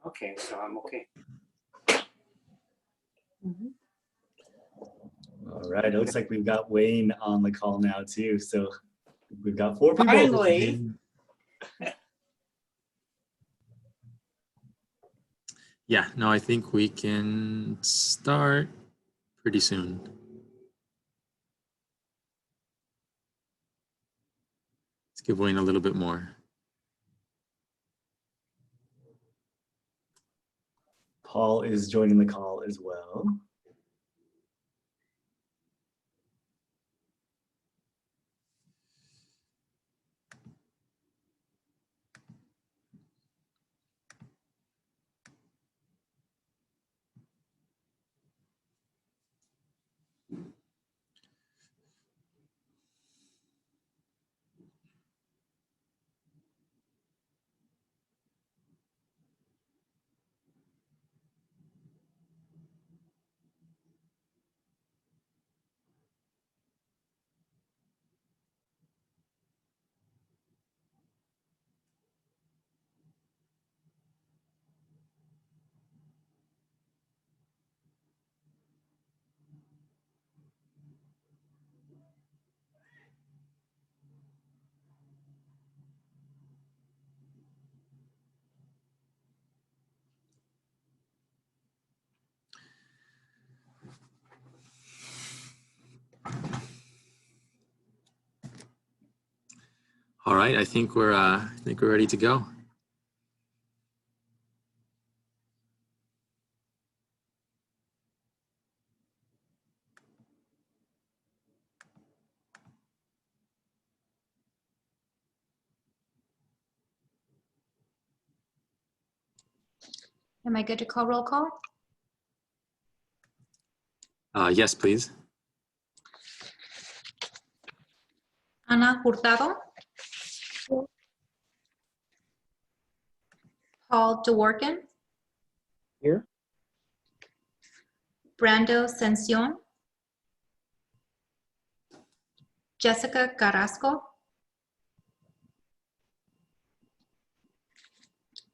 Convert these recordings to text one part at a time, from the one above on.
Okay, so I'm okay. All right, it looks like we've got Wayne on the call now too. So we've got 4 people. Finally. Yeah, no, I think we can start pretty soon. Let's give Wayne a little bit more. Paul is joining the call as well. All right, I think we're ready to go. Am I good to call roll call? Yes, please. Ana Hurtado. Paul DeWorkin. Here. Brando Sención. Jessica Carrasco.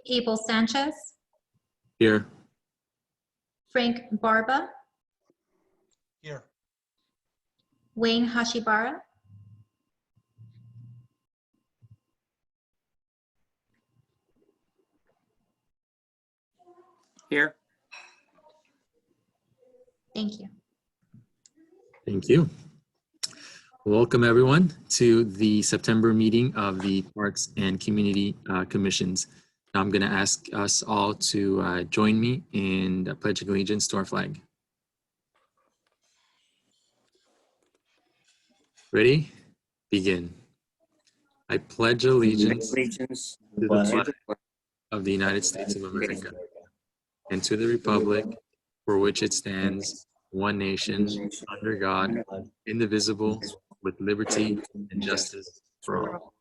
Abel Sanchez. Here. Frank Barba. Here. Wayne Hashibara. Here. Thank you. Thank you. Welcome everyone to the September meeting of the Parks and Community Commissions. Now I'm going to ask us all to join me in pledging allegiance to our flag. Ready? Begin. I pledge allegiance Allegiance to the flag of the United States of America and to the republic for which it stands, one nation, under God, indivisible, with liberty and justice for all.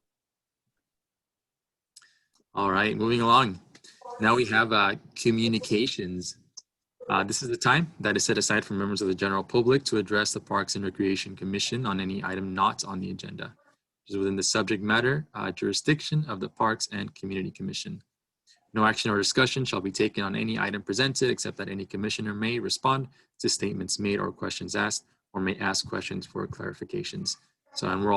All right, moving along. Now we have communications. This is the time that is set aside for members of the general public to address the Parks and Recreation Commission on any item not on the agenda, which is within the subject matter jurisdiction of the Parks and Community Commission. No action or discussion shall be taken on any item presented except that any commissioner may respond to statements made or questions asked, or may ask questions for clarifications. So, and we're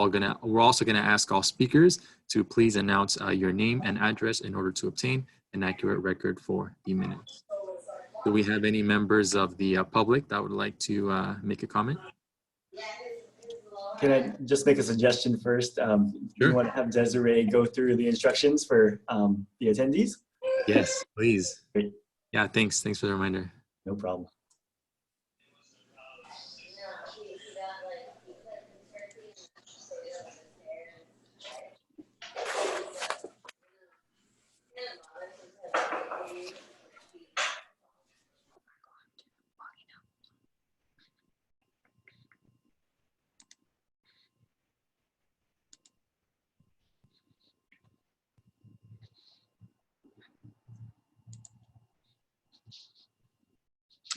also gonna ask all speakers to please announce your name and address in order to obtain an accurate record for the minutes. Do we have any members of the public that would like to make a comment? Can I just make a suggestion first? Do you want to have Desiree go through the instructions for the attendees? Yes, please. Great. Yeah, thanks. Thanks for the reminder. No problem.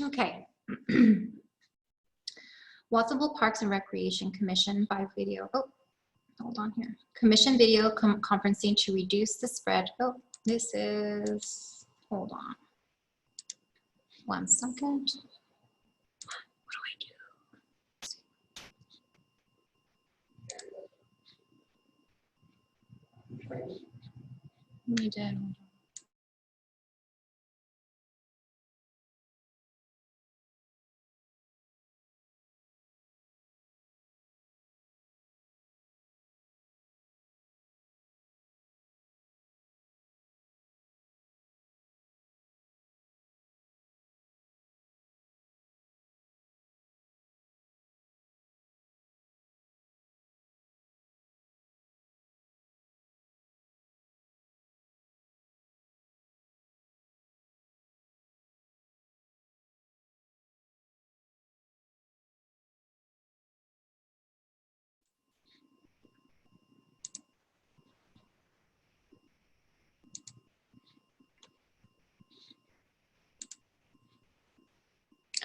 Okay. Watsonville Parks and Recreation Commission by video. Oh, hold on here. Commission video conferencing to reduce the spread. Oh, this is, hold on. 1 second. What do I do? We did.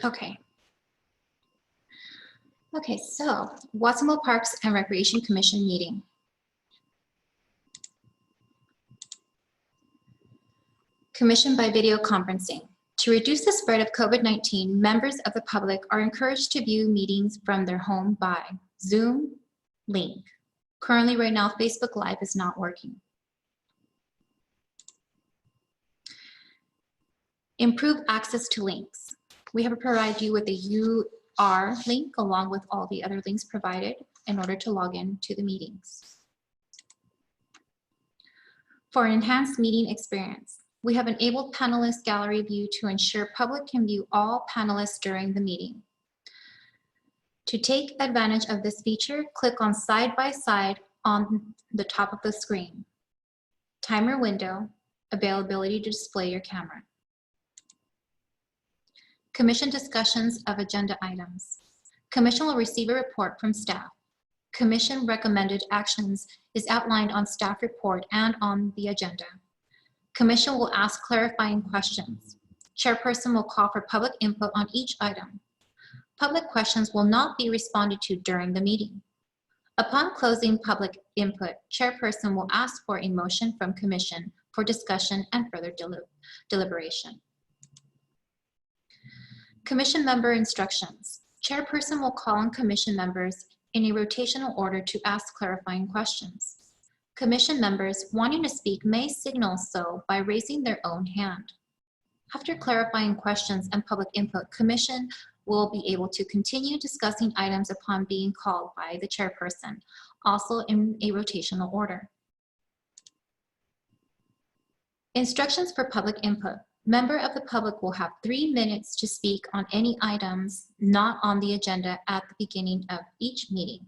Okay. Okay, so Watsonville Parks and Recreation Commission meeting. Commission by video conferencing. To reduce the spread of COVID-19, members of the public are encouraged to view meetings from their home by Zoom link. Currently, right now, Facebook Live is not working. Improve access to links. We have provided you with a UR link along with all the other links provided in order to log in to the meetings. For an enhanced meeting experience, we have enabled panelist gallery view to ensure public can view all panelists during the meeting. To take advantage of this feature, click on side by side on the top of the screen. Timer window, availability to display your camera. Commission discussions of agenda items. Commission will receive a report from staff. Commission recommended actions is outlined on staff report and on the agenda. Commission will ask clarifying questions. Chairperson will call for public input on each item. Public questions will not be responded to during the meeting. Upon closing public input, Chairperson will ask for a motion from Commission for discussion and further deliberation. Commission member instructions. Chairperson will call on Commission members in a rotational order to ask clarifying questions. Commission members wanting to speak may signal so by raising their own hand. After clarifying questions and public input, Commission will be able to continue discussing items upon being called by the Chairperson, also in a rotational order. Instructions for public input. Member of the public will have 3 minutes to speak on any items not on the agenda at the beginning of each meeting.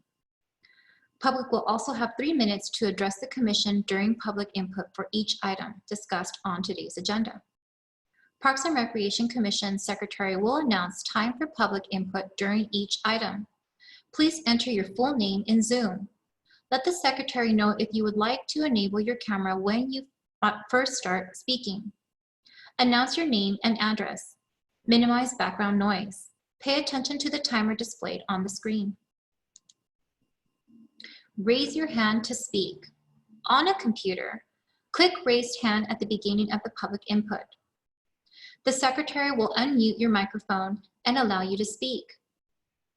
Public will also have 3 minutes to address the Commission during public input for each item discussed on today's agenda. Parks and Recreation Commission Secretary will announce time for public input during each item. Please enter your full name in Zoom. Let the Secretary know if you would like to enable your camera when you first start speaking. Announce your name and address. Minimize background noise. Pay attention to the timer displayed on the screen. Raise your hand to speak. On a computer, click raised hand at the beginning of the public input. The Secretary will unmute your microphone and allow you to speak.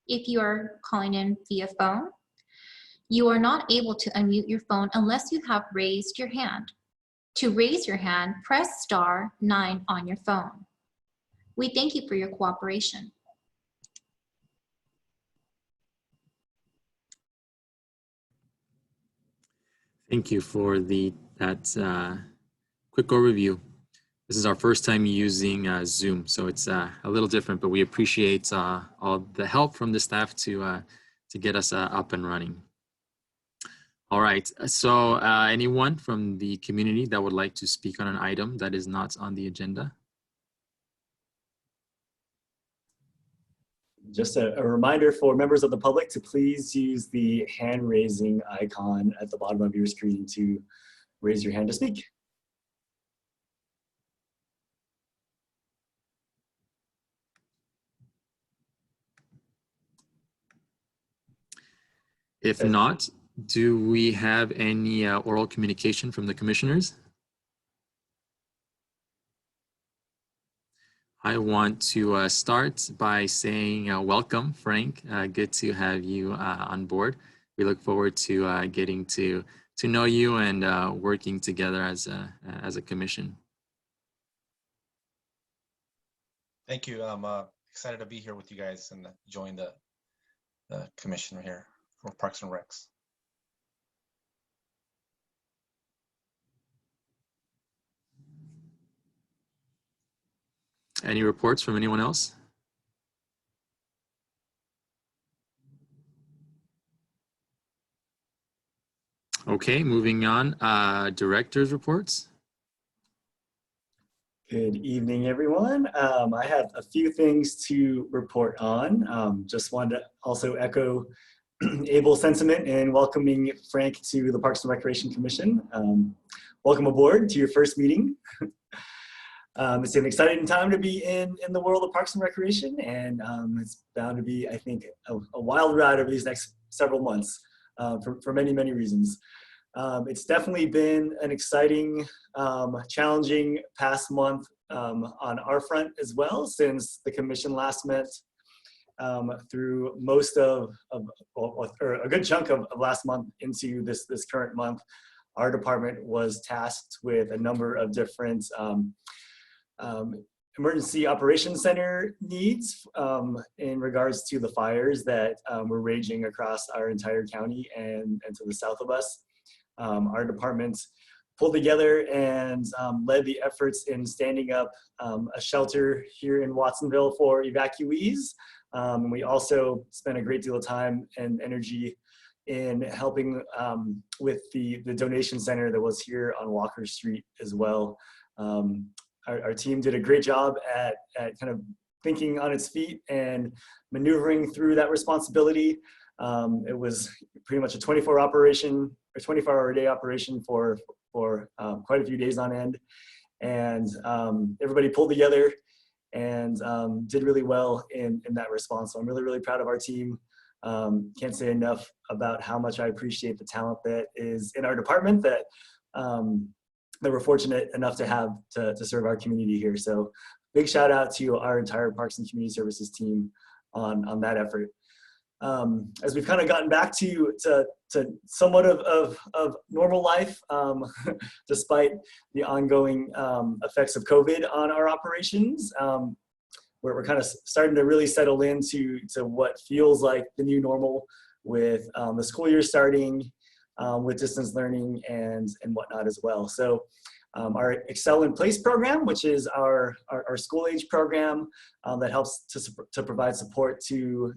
If you are calling in via phone, you are not able to unmute your phone unless you have raised your hand. To raise your hand, press *9 on your phone. We thank you for your cooperation. Thank you for that quick overview. This is our first time using Zoom, so it's a little different, but we appreciate all the help from the staff to get us up and running. All right, so anyone from the community that would like to speak on an item that is not on the agenda? Just a reminder for members of the public to please use the hand raising icon at the bottom of your screen to raise your hand to speak. If not, do we have any oral communication from the commissioners? I want to start by saying welcome, Frank. Good to have you on board. We look forward to getting to know you and working together as a commission. Thank you. I'm excited to be here with you guys and join the commission here for Parks and Recs. Any reports from anyone else? Okay, moving on. Directors' reports. Good evening, everyone. I have a few things to report on. Just wanted to also echo Abel's sentiment in welcoming Frank to the Parks and Recreation Commission. Welcome aboard to your first meeting. It's an exciting time to be in the world of Parks and Recreation, and it's bound to be, I think, a wild ride over these next several months for many, many reasons. It's definitely been an exciting, challenging past month on our front as well, since the commission last met. Through most or a good chunk of last month into this current month, our department was tasked with a number of different emergency operations center needs in regards to the fires that were raging across our entire county and to the south of us. Our department pulled together and led the efforts in standing up a shelter here in Watsonville for evacuees. We also spent a great deal of time and energy in helping with the donation center that was here on Walker Street as well. Our team did a great job at kind of thinking on its feet and maneuvering through that responsibility. It was pretty much a 24-hour a day operation for quite a few days on end, and everybody pulled together and did really well in that response. So I'm really, really proud of our team. Can't say enough about how much I appreciate the talent that is in our department that we're fortunate enough to have to serve our community here. So big shout out to our entire Parks and Community Services team on that effort. As we've kind of gotten back to somewhat of normal life, despite the ongoing effects of COVID on our operations, we're kind of starting to really settle into what feels like the new normal with the school year starting, with distance learning and whatnot as well. So our Excel in Place program, which is our school age program that helps to provide support to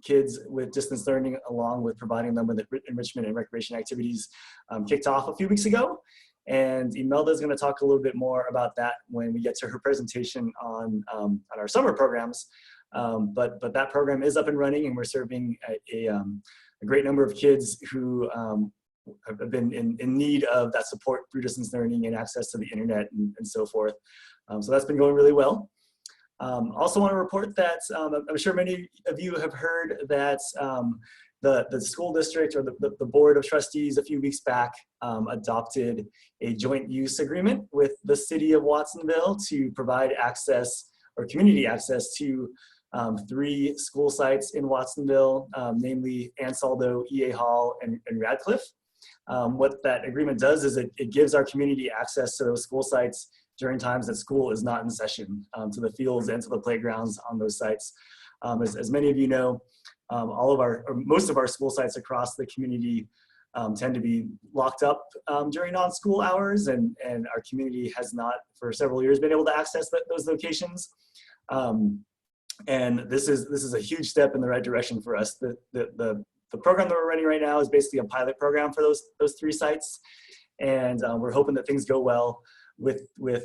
kids with distance learning, along with providing them with enrichment and recreation activities, kicked off a few weeks ago. And Imelda is going to talk a little bit more about that when we get to her presentation on our summer programs. But that program is up and running, and we're serving a great number of kids who have been in need of that support through distance learning and access to the internet and so forth. So that's been going really well. Also want to report that I'm sure many of you have heard that the school district or the board of trustees a few weeks back adopted a joint use agreement with the city of Watsonville to provide access or community access to 3 school sites in Watsonville, namely Ansaldo, EA Hall, and Radcliffe. What that agreement does is it gives our community access to those school sites during times that school is not in session, to the fields and to the playgrounds on those sites. As many of you know, most of our school sites across the community tend to be locked up during non-school hours, and our community has not for several years been able to access those locations. And this is a huge step in the right direction for us. The program that we're running right now is basically a pilot program for those 3 sites, and we're hoping that things go well with really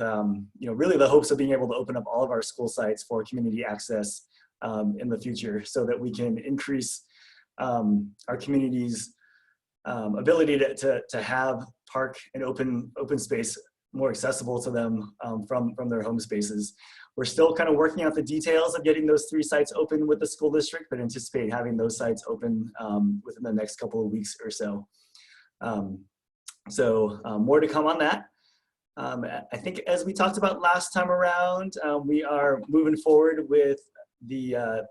the hopes of being able to open up all of our school sites for community access in the future, so that we can increase our community's ability to have park and open space more accessible to them from their home spaces. We're still kind of working out the details of getting those 3 sites open with the school district, but anticipate having those sites open within the next couple of weeks or so. More to come on that. I think as we talked about last time around, we are moving forward with the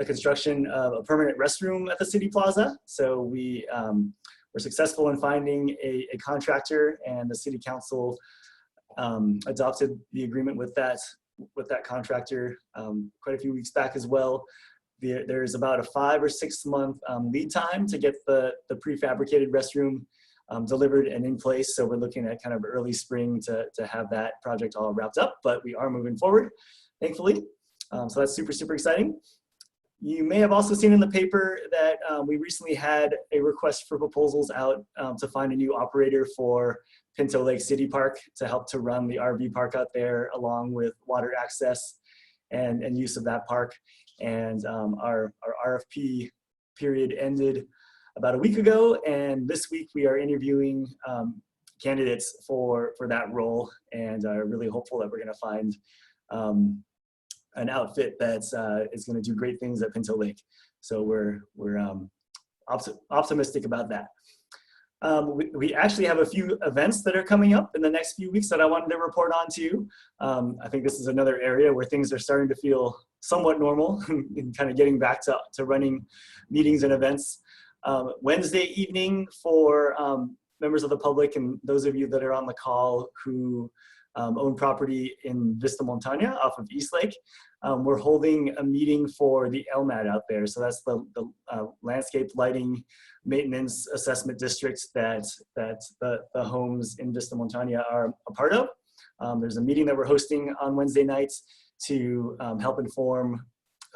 construction of a permanent restroom at the City Plaza. So we were successful in finding a contractor, and the City Council adopted the agreement with that contractor quite a few weeks back as well. There's about a 5 or 6 month lead time to get the prefabricated restroom delivered and in place. So we're looking at kind of early spring to have that project all wrapped up, but we are moving forward, thankfully. So that's super, super exciting. You may have also seen in the paper that we recently had a request for proposals out to find a new operator for Pinto Lake City Park to help to run the RV park out there, along with water access and use of that park. And our RFP period ended about a week ago, and this week we are interviewing candidates for that role, and are really hopeful that we're going to find an outfit that's is going to do great things at Pinto Lake. So we're optimistic about that. We actually have a few events that are coming up in the next few weeks that I wanted to report on to. I think this is another area where things are starting to feel somewhat normal and kind of getting back to running meetings and events. Wednesday evening for members of the public and those of you that are on the call who own property in Vista Montana off of Eastlake. We're holding a meeting for the LMAD out there. So that's the landscape lighting maintenance assessment district that the homes in Vista Montana are a part of. There's a meeting that we're hosting on Wednesday nights to help inform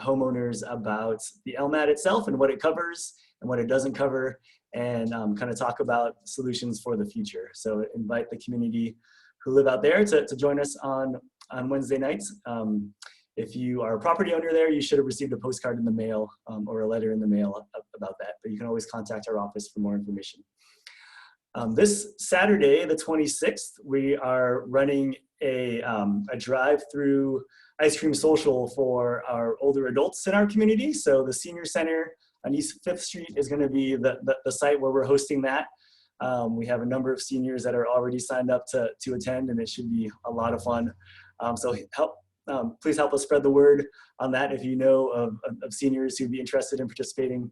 homeowners about the LMAD itself and what it covers and what it doesn't cover, and kind of talk about solutions for the future. So invite the community who live out there to join us on Wednesday nights. If you are a property owner there, you should have received a postcard in the mail or a letter in the mail about that, but you can always contact our office for more information. This Saturday, the 26th, we are running a drive-through ice cream social for our older adults in our community. So the Senior Center on East 5th Street is going to be the site where we're hosting that. We have a number of seniors that are already signed up to attend, and it should be a lot of fun. So please help us spread the word on that if you know of seniors who'd be interested in participating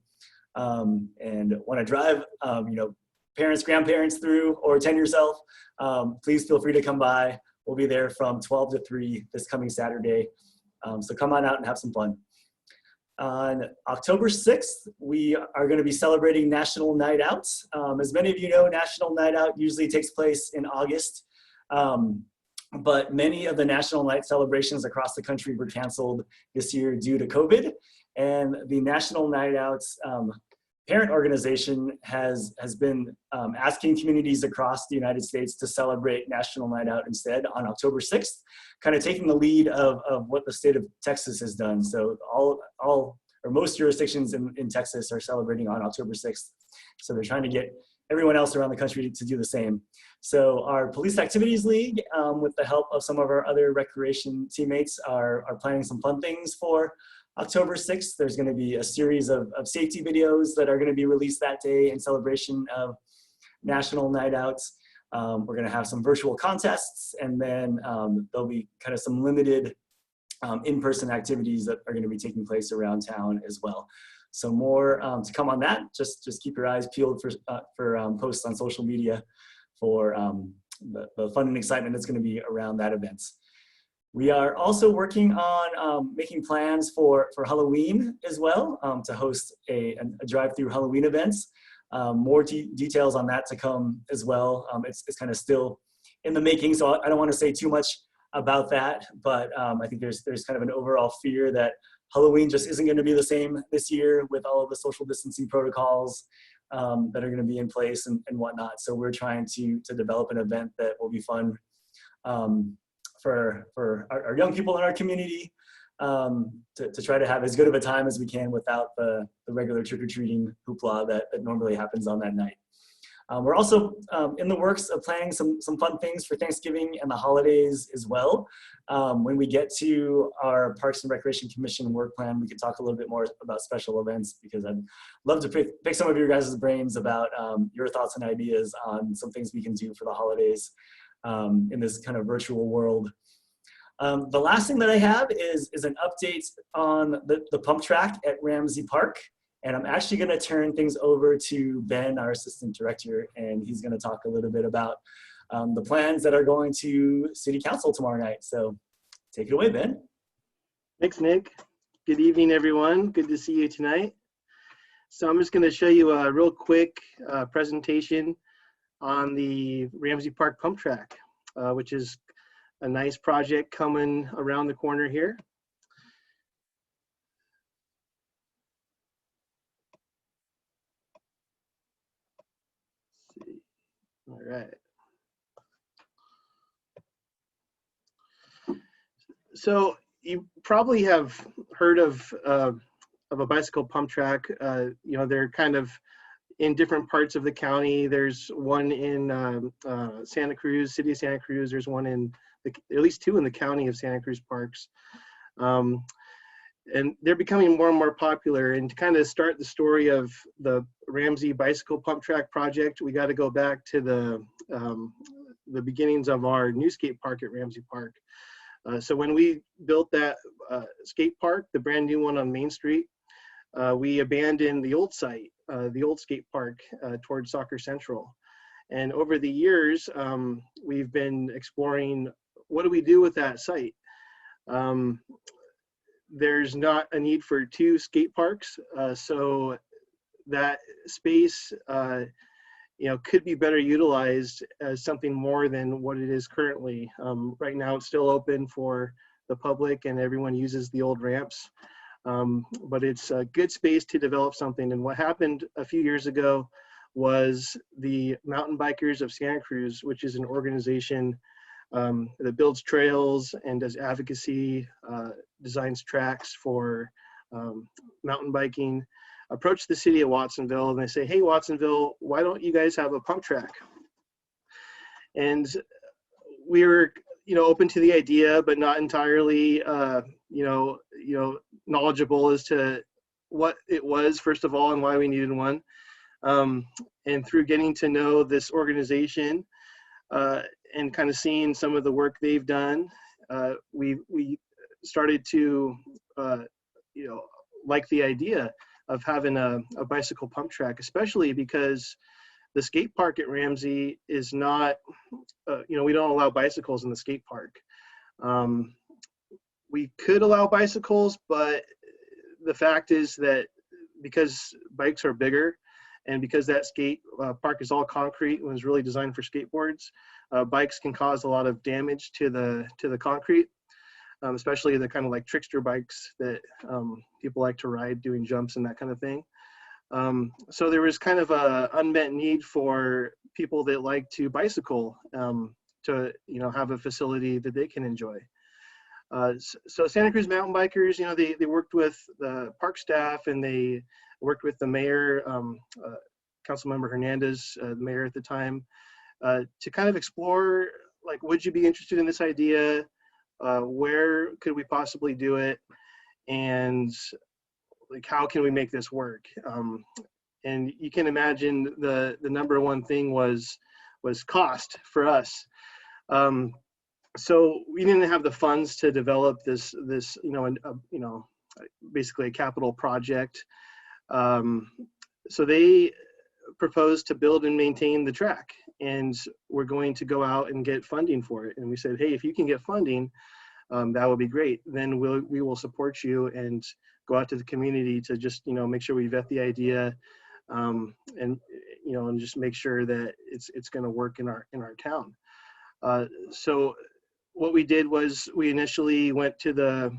and want to drive, parents, grandparents through, or attend yourself. Please feel free to come by. We'll be there from 12 to 3 this coming Saturday. So come on out and have some fun. On October 6th, we are going to be celebrating National Night Out. As many of you know, National Night Out usually takes place in August, but many of the National Night celebrations across the country were canceled this year due to COVID. And the National Night Out's parent organization has been asking communities across the United States to celebrate National Night Out instead on October 6th, kind of taking the lead of what the state of Texas has done. So most jurisdictions in Texas are celebrating on October 6th. So they're trying to get everyone else around the country to do the same. So our Police Activities League, with the help of some of our other recreation teammates, are planning some fun things for October 6th. There's going to be a series of safety videos that are going to be released that day in celebration of National Night Outs. We're going to have some virtual contests, and then there'll be kind of some limited in-person activities that are going to be taking place around town as well. So more to come on that. Just keep your eyes peeled for posts on social media for the fun and excitement that's going to be around that event. We are also working on making plans for Halloween as well, to host a drive-through Halloween event. More details on that to come as well. It's kind of still in the making, so I don't want to say too much about that, but I think there's kind of an overall fear that Halloween just isn't going to be the same this year with all of the social distancing protocols that are going to be in place and whatnot. So we're trying to develop an event that will be fun for our young people in our community, to try to have as good of a time as we can without the regular trick-or-treating hoopla that normally happens on that night. We're also in the works of planning some fun things for Thanksgiving and the holidays as well. When we get to our Parks and Recreation Commission work plan, we could talk a little bit more about special events, because I'd love to pick some of your guys' brains about your thoughts and ideas on some things we can do for the holidays in this kind of virtual world. The last thing that I have is an update on the pump track at Ramsay Park. And I'm actually going to turn things over to Ben, our assistant director, and he's going to talk a little bit about the plans that are going to City Council tomorrow night. So take it away, Ben. Thanks, Nick. Good evening, everyone. Good to see you tonight. So I'm just going to show you a real quick presentation on the Ramsay Park pump track, which is a nice project coming around the corner here. All right. So you probably have heard of a bicycle pump track. You know, they're kind of in different parts of the county. There's one in Santa Cruz, city of Santa Cruz. There's one in at least two in the county of Santa Cruz parks. And they're becoming more and more popular. And to kind of start the story of the Ramsay bicycle pump track project, we got to go back to the beginnings of our new skate park at Ramsay Park. So when we built that skate park, the brand new one on Main Street, we abandoned the old site, the old skate park towards Soccer Central. And over the years, we've been exploring, what do we do with that site? There's not a need for two skate parks, so that space you know, could be better utilized as something more than what it is currently. Right now it's still open for the public and everyone uses the old ramps, but it's a good space to develop something. And what happened a few years ago was the Mountain Bikers of Santa Cruz, which is an organization that builds trails and does advocacy, designs tracks for mountain biking, approach the city of Watsonville and they say, hey, Watsonville, why don't you guys have a pump track? And we were, you know, open to the idea, but not entirely, knowledgeable as to what it was, first of all, and why we needed one. And through getting to know this organization and kind of seeing some of the work they've done, we started to, like the idea of having a bicycle pump track, especially because the skate park at Ramsay is not, we don't allow bicycles in the skate park. We could allow bicycles, but the fact is that because bikes are bigger and because that skate park is all concrete and was really designed for skateboards, bikes can cause a lot of damage to the concrete. Especially the kind of like trickster bikes that people like to ride doing jumps and that kind of thing. So there was kind of a unmet need for people that like to bicycle to, have a facility that they can enjoy. So Santa Cruz Mountain Bikers, they worked with the park staff and they worked with the mayor, Councilmember Hernandez, the mayor at the time, to kind of explore, like, would you be interested in this idea? Where could we possibly do it, and like how can we make this work? And you can imagine the number one thing was cost for us. So we didn't have the funds to develop this basically a capital project. So they proposed to build and maintain the track, and we're going to go out and get funding for it. And we said, hey, if you can get funding, that would be great. Then we will support you and go out to the community to just, make sure we vet the idea, and just make sure that it's going to work in our town. So what we did was we initially went to the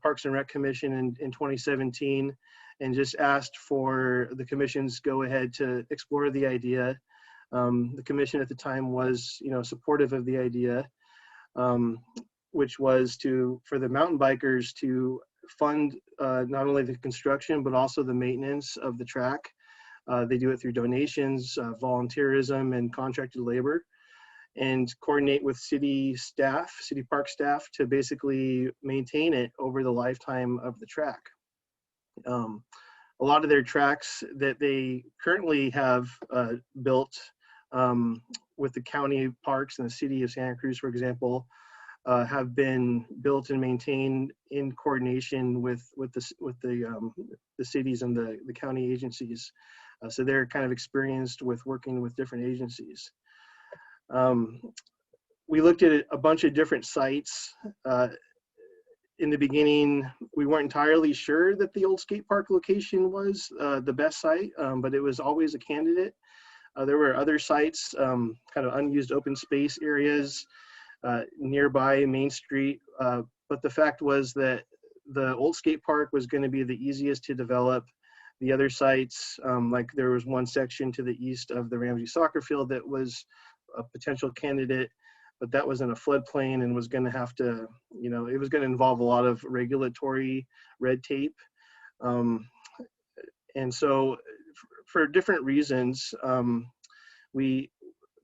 Parks and Rec Commission in 2017 and just asked for the commission's go ahead to explore the idea. The commission at the time was, supportive of the idea, which was for the mountain bikers to fund not only the construction, but also the maintenance of the track. They do it through donations, volunteerism, and contracted labor, and coordinate with city staff, city park staff, to basically maintain it over the lifetime of the track. A lot of their tracks that they currently have built with the county parks and the city of Santa Cruz, for example, have been built and maintained in coordination with the cities and the county agencies. So they're kind of experienced with working with different agencies. We looked at a bunch of different sites. In the beginning, we weren't entirely sure that the old skate park location was the best site, but it was always a candidate. There were other sites, kind of unused open space areas nearby Main Street, but the fact was that the old skate park was going to be the easiest to develop. The other sites, like there was one section to the east of the Ramsay soccer field that was a potential candidate, but that was in a floodplain and was going to have to, you know, it was going to involve a lot of regulatory red tape. And so for different reasons, we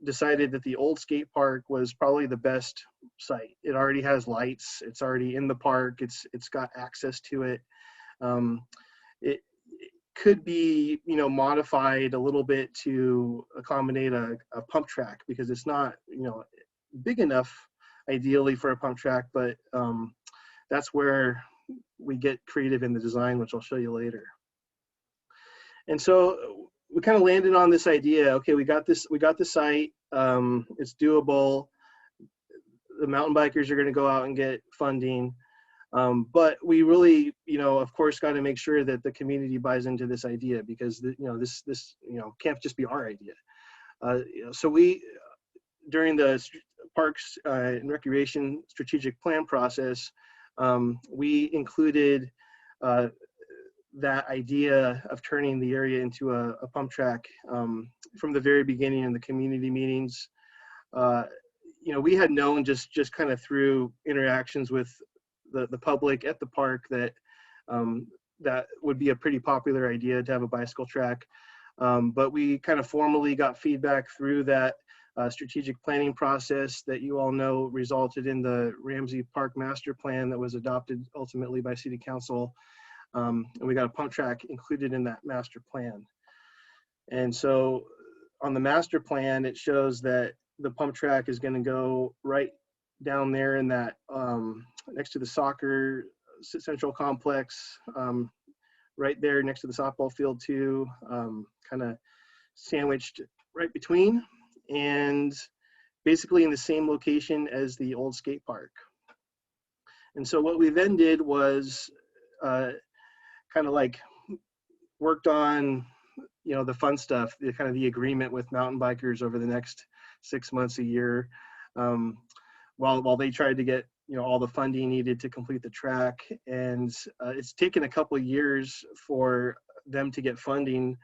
decided that the old skate park was probably the best site. It already has lights. It's already in the park. It's got access to it. It could be, you know, modified a little bit to accommodate a pump track, because it's not, you know, big enough ideally for a pump track, but that's where we get creative in the design, which I'll show you later. And so we kind of landed on this idea. Okay, we got the site. It's doable. The mountain bikers are going to go out and get funding. But we really, you know, of course, got to make sure that the community buys into this idea, because you know, this can't just be our idea. You know, so we, during the Parks and Recreation strategic plan process, we included that idea of turning the area into a pump track from the very beginning in the community meetings. You know, we had known just kind of through interactions with the public at the park that that would be a pretty popular idea to have a bicycle track. But we kind of formally got feedback through that strategic planning process that you all know resulted in the Ramsay Park Master Plan that was adopted ultimately by City Council. And we got a pump track included in that master plan. And so on the master plan, it shows that the pump track is going to go right down there in that next to the soccer central complex, right there next to the softball field too, kind of sandwiched right between, and basically in the same location as the old skate park. And so what we then did was kind of like worked on, you know, the fun stuff, the kind of the agreement with mountain bikers over the next 6 months, a year, while they tried to get, you know, all the funding needed to complete the track. And it's taken a couple of years for them to get funding,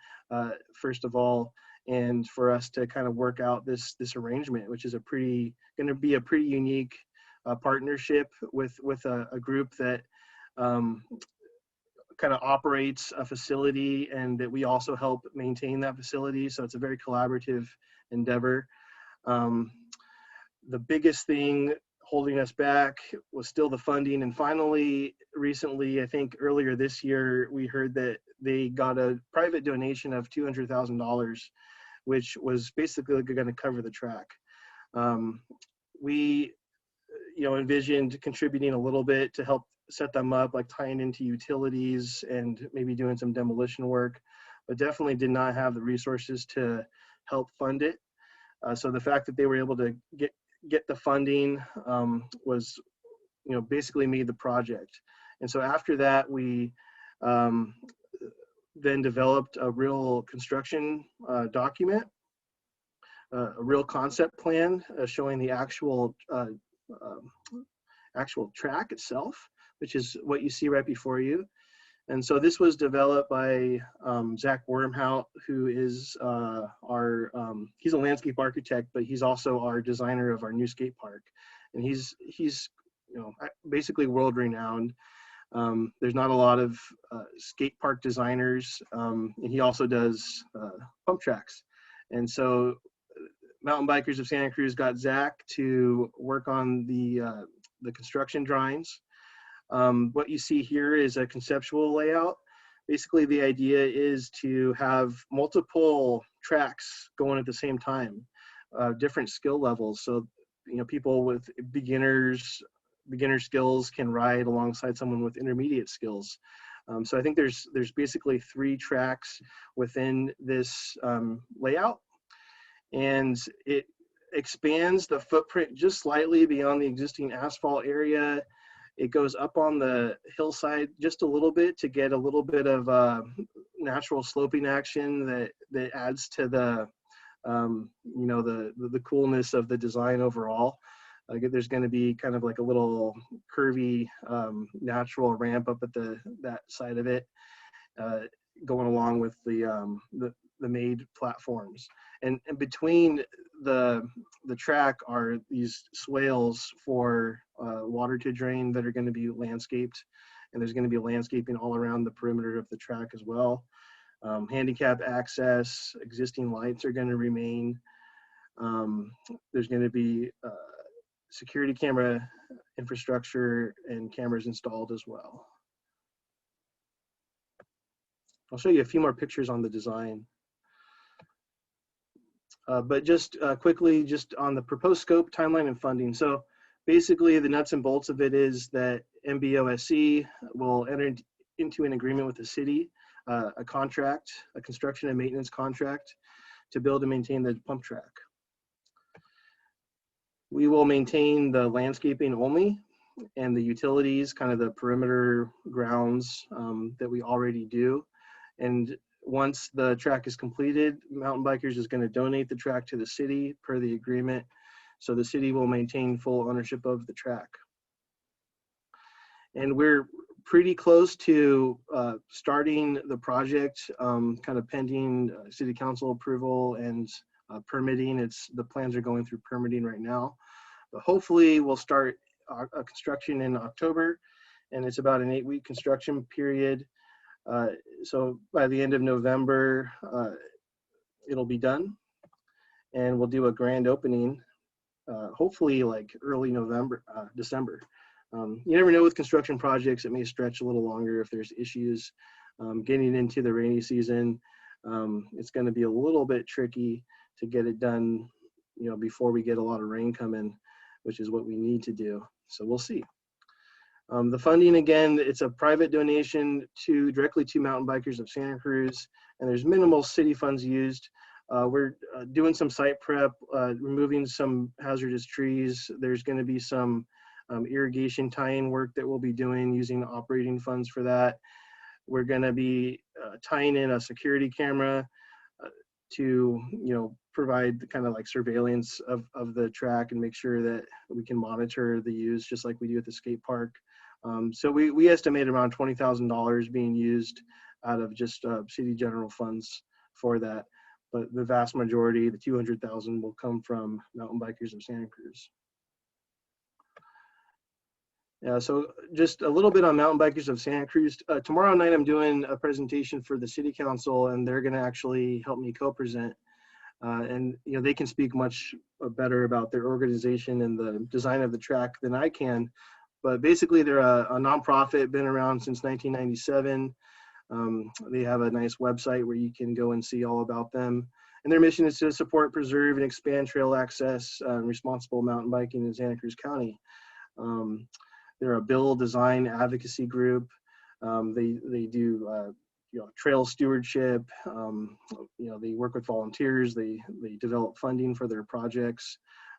first of all, and for us to kind of work out this arrangement, which is going to be a pretty unique partnership with a group that kind of operates a facility, and that we also help maintain that facility. So it's a very collaborative endeavor. The biggest thing holding us back was still the funding. And finally, recently, I think earlier this year, we heard that they got a private donation of $200,000, which was basically going to cover the track. We, you know, envisioned contributing a little bit to help set them up, like tying into utilities and maybe doing some demolition work, but definitely did not have the resources to help fund it. So the fact that they were able to get the funding was, you know, basically made the project. And so after that, we then developed a real construction document, a real concept plan showing the actual track itself, which is what you see right before you. And so this was developed by Zach Wormhout, who is he's a landscape architect, but he's also our designer of our new skate park. And he's you know, basically world renowned. There's not a lot of skate park designers, and he also does pump tracks. And so Mountain Bikers of Santa Cruz got Zach to work on the construction drawings. What you see here is a conceptual layout. Basically, the idea is to have multiple tracks going at the same time, different skill levels. So, you know, people with beginner skills can ride alongside someone with intermediate skills. So I think there's basically 3 tracks within this layout, and it expands the footprint just slightly beyond the existing asphalt area. It goes up on the hillside just a little bit to get a little bit of natural sloping action that adds to the you know, the coolness of the design overall. There's going to be kind of like a little curvy natural ramp up at that side of it, going along with the made platforms. And between the track are these swales for water to drain that are going to be landscaped, and there's going to be landscaping all around the perimeter of the track as well. Handicap access, existing lights are going to remain. There's going to be security camera infrastructure and cameras installed as well. I'll show you a few more pictures on the design. But just quickly, just on the proposed scope, timeline, and funding. So basically, the nuts and bolts of it is that MBOSC will enter into an agreement with the city, a contract, a construction and maintenance contract, to build and maintain the pump track. We will maintain the landscaping only, and the utilities, kind of the perimeter grounds that we already do. And once the track is completed, Mountain Bikers is going to donate the track to the city per the agreement. So the city will maintain full ownership of the track. And we're pretty close to starting the project, kind of pending city council approval and permitting. The plans are going through permitting right now. But hopefully we'll start construction in October, and it's about an 8-week construction period. So by the end of November, it'll be done, and we'll do a grand opening, hopefully like early November, December. You never know with construction projects, it may stretch a little longer if there's issues. Getting into the rainy season, it's going to be a little bit tricky to get it done, you know, before we get a lot of rain coming, which is what we need to do. So we'll see. The funding, again, it's a private donation directly to Mountain Bikers of Santa Cruz, and there's minimal city funds used. We're doing some site prep, removing some hazardous trees. There's going to be some irrigation tie-in work that we'll be doing using operating funds for that. We're going to be tying in a security camera to, you know, provide kind of like surveillance of the track and make sure that we can monitor the use just like we do at the skate park. So we estimate around $20,000 being used out of just city general funds for that. But the vast majority, the $200,000, will come from Mountain Bikers of Santa Cruz. Yeah, so just a little bit on Mountain Bikers of Santa Cruz. Tomorrow night I'm doing a presentation for the City Council, and they're going to actually help me co-present. And you know, they can speak much better about their organization and the design of the track than I can. But basically, they're a nonprofit, been around since 1997. They have a nice website where you can go and see all about them. And their mission is to support, preserve, and expand trail access and responsible mountain biking in Santa Cruz County. They're a bill design advocacy group. They do you know, trail stewardship. You know, they work with volunteers. They develop funding for their projects.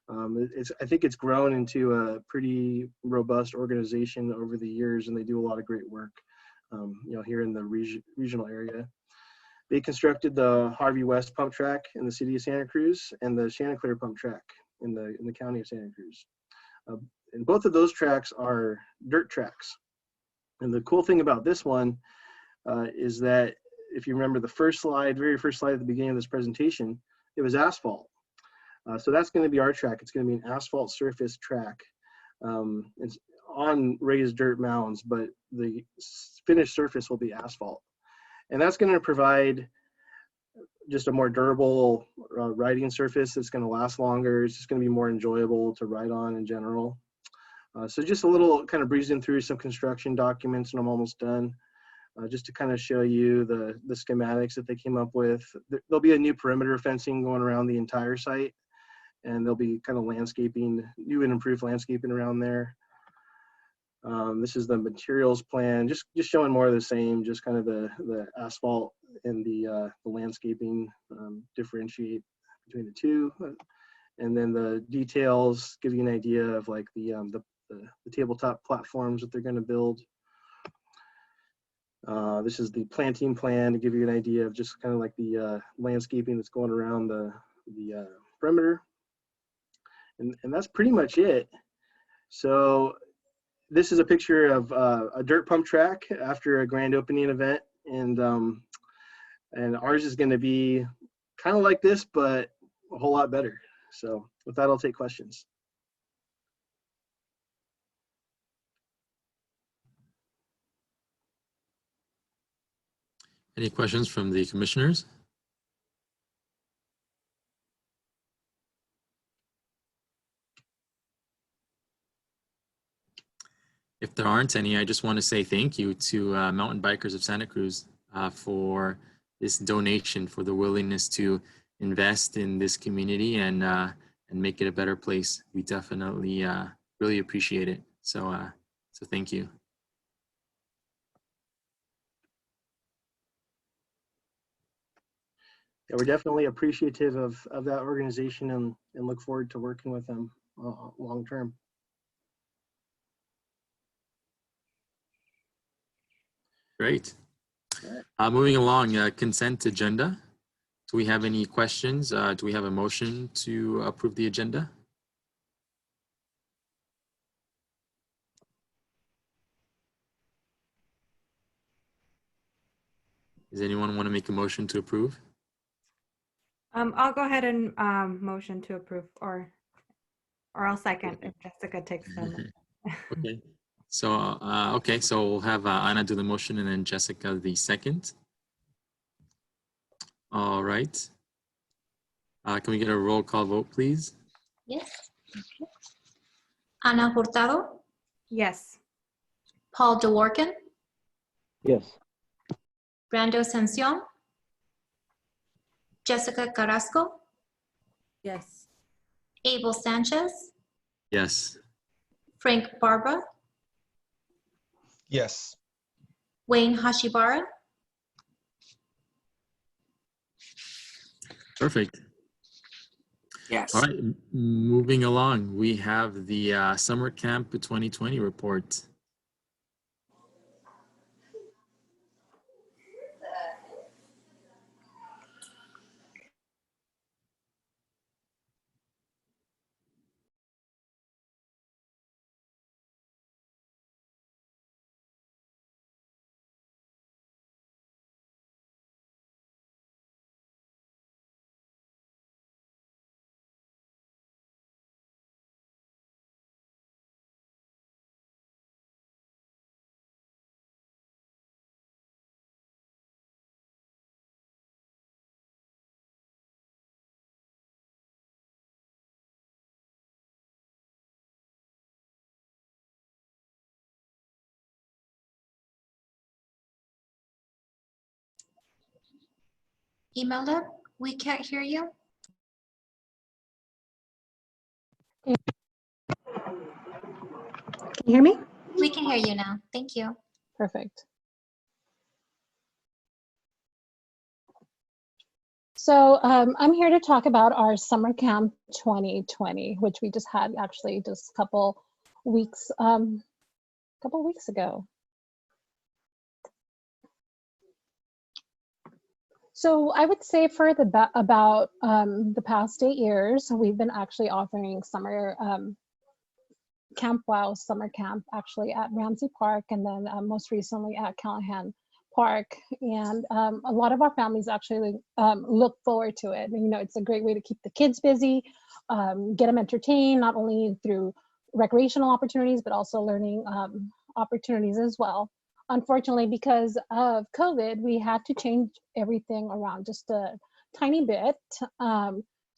I think it's grown into a pretty robust organization over the years, and they do a lot of great work, you know, here in the regional area. They constructed the Harvey West pump track in the city of Santa Cruz and the Chanticleer pump track in the county of Santa Cruz. And both of those tracks are dirt tracks. And the cool thing about this one is that if you remember the first slide, very first slide at the beginning of this presentation, it was asphalt. So that's going to be our track. It's going to be an asphalt surface track. It's on raised dirt mounds, but the finished surface will be asphalt. And that's going to provide just a more durable riding surface that's going to last longer. It's just going to be more enjoyable to ride on in general. So just a little kind of breezing through some construction documents, and I'm almost done. Just to kind of show you the schematics that they came up with. There'll be a new perimeter fencing going around the entire site, and there'll be kind of landscaping, new and improved landscaping around there. This is the materials plan, just showing more of the same, just kind of the asphalt and the landscaping, differentiate between the two. And then the details give you an idea of like the tabletop platforms that they're going to build. This is the planting plan to give you an idea of just kind of like the landscaping that's going around the perimeter. And that's pretty much it. So this is a picture of a dirt pump track after a grand opening event. And ours is going to be kind of like this, but a whole lot better. So with that, I'll take questions. Any questions from the commissioners? If there aren't any, I just want to say thank you to Mountain Bikers of Santa Cruz for this donation, for the willingness to invest in this community and make it a better place. We definitely really appreciate it. So thank you. Yeah, we're definitely appreciative of that organization and look forward to working with them long term. Great. Moving along, consent agenda. Do we have any questions? Do we have a motion to approve the agenda? Does anyone want to make a motion to approve? I'll go ahead and motion to approve, or I'll second if Jessica takes them. Okay. So okay, so we'll have Anna do the motion and then Jessica the second. All right. Can we get a roll call vote, please? Yes. Okay. Ana Hurtado, Yes. Paul DeWorkin, Yes. Brando Ascension, Jessica Carrasco, Yes. Abel Sanchez, Yes. Frank Barba, Yes. Wayne Hashibara. Perfect. Yes. All right, moving along, we have the Summer Camp 2020 report. Imelda, we can't hear you. Can you hear me? We can hear you now. Thank you. Perfect. So I'm here to talk about our Summer Camp 2020, which we just had actually just a couple weeks ago. So I would say for about the past 8 years, we've been actually offering summer Camp Wow summer camp actually at Ramsay Park, and then most recently at Callahan Park. And a lot of our families actually look forward to it. You know, it's a great way to keep the kids busy, get them entertained, not only through recreational opportunities, but also learning opportunities as well. Unfortunately, because of COVID, we had to change everything around just a tiny bit.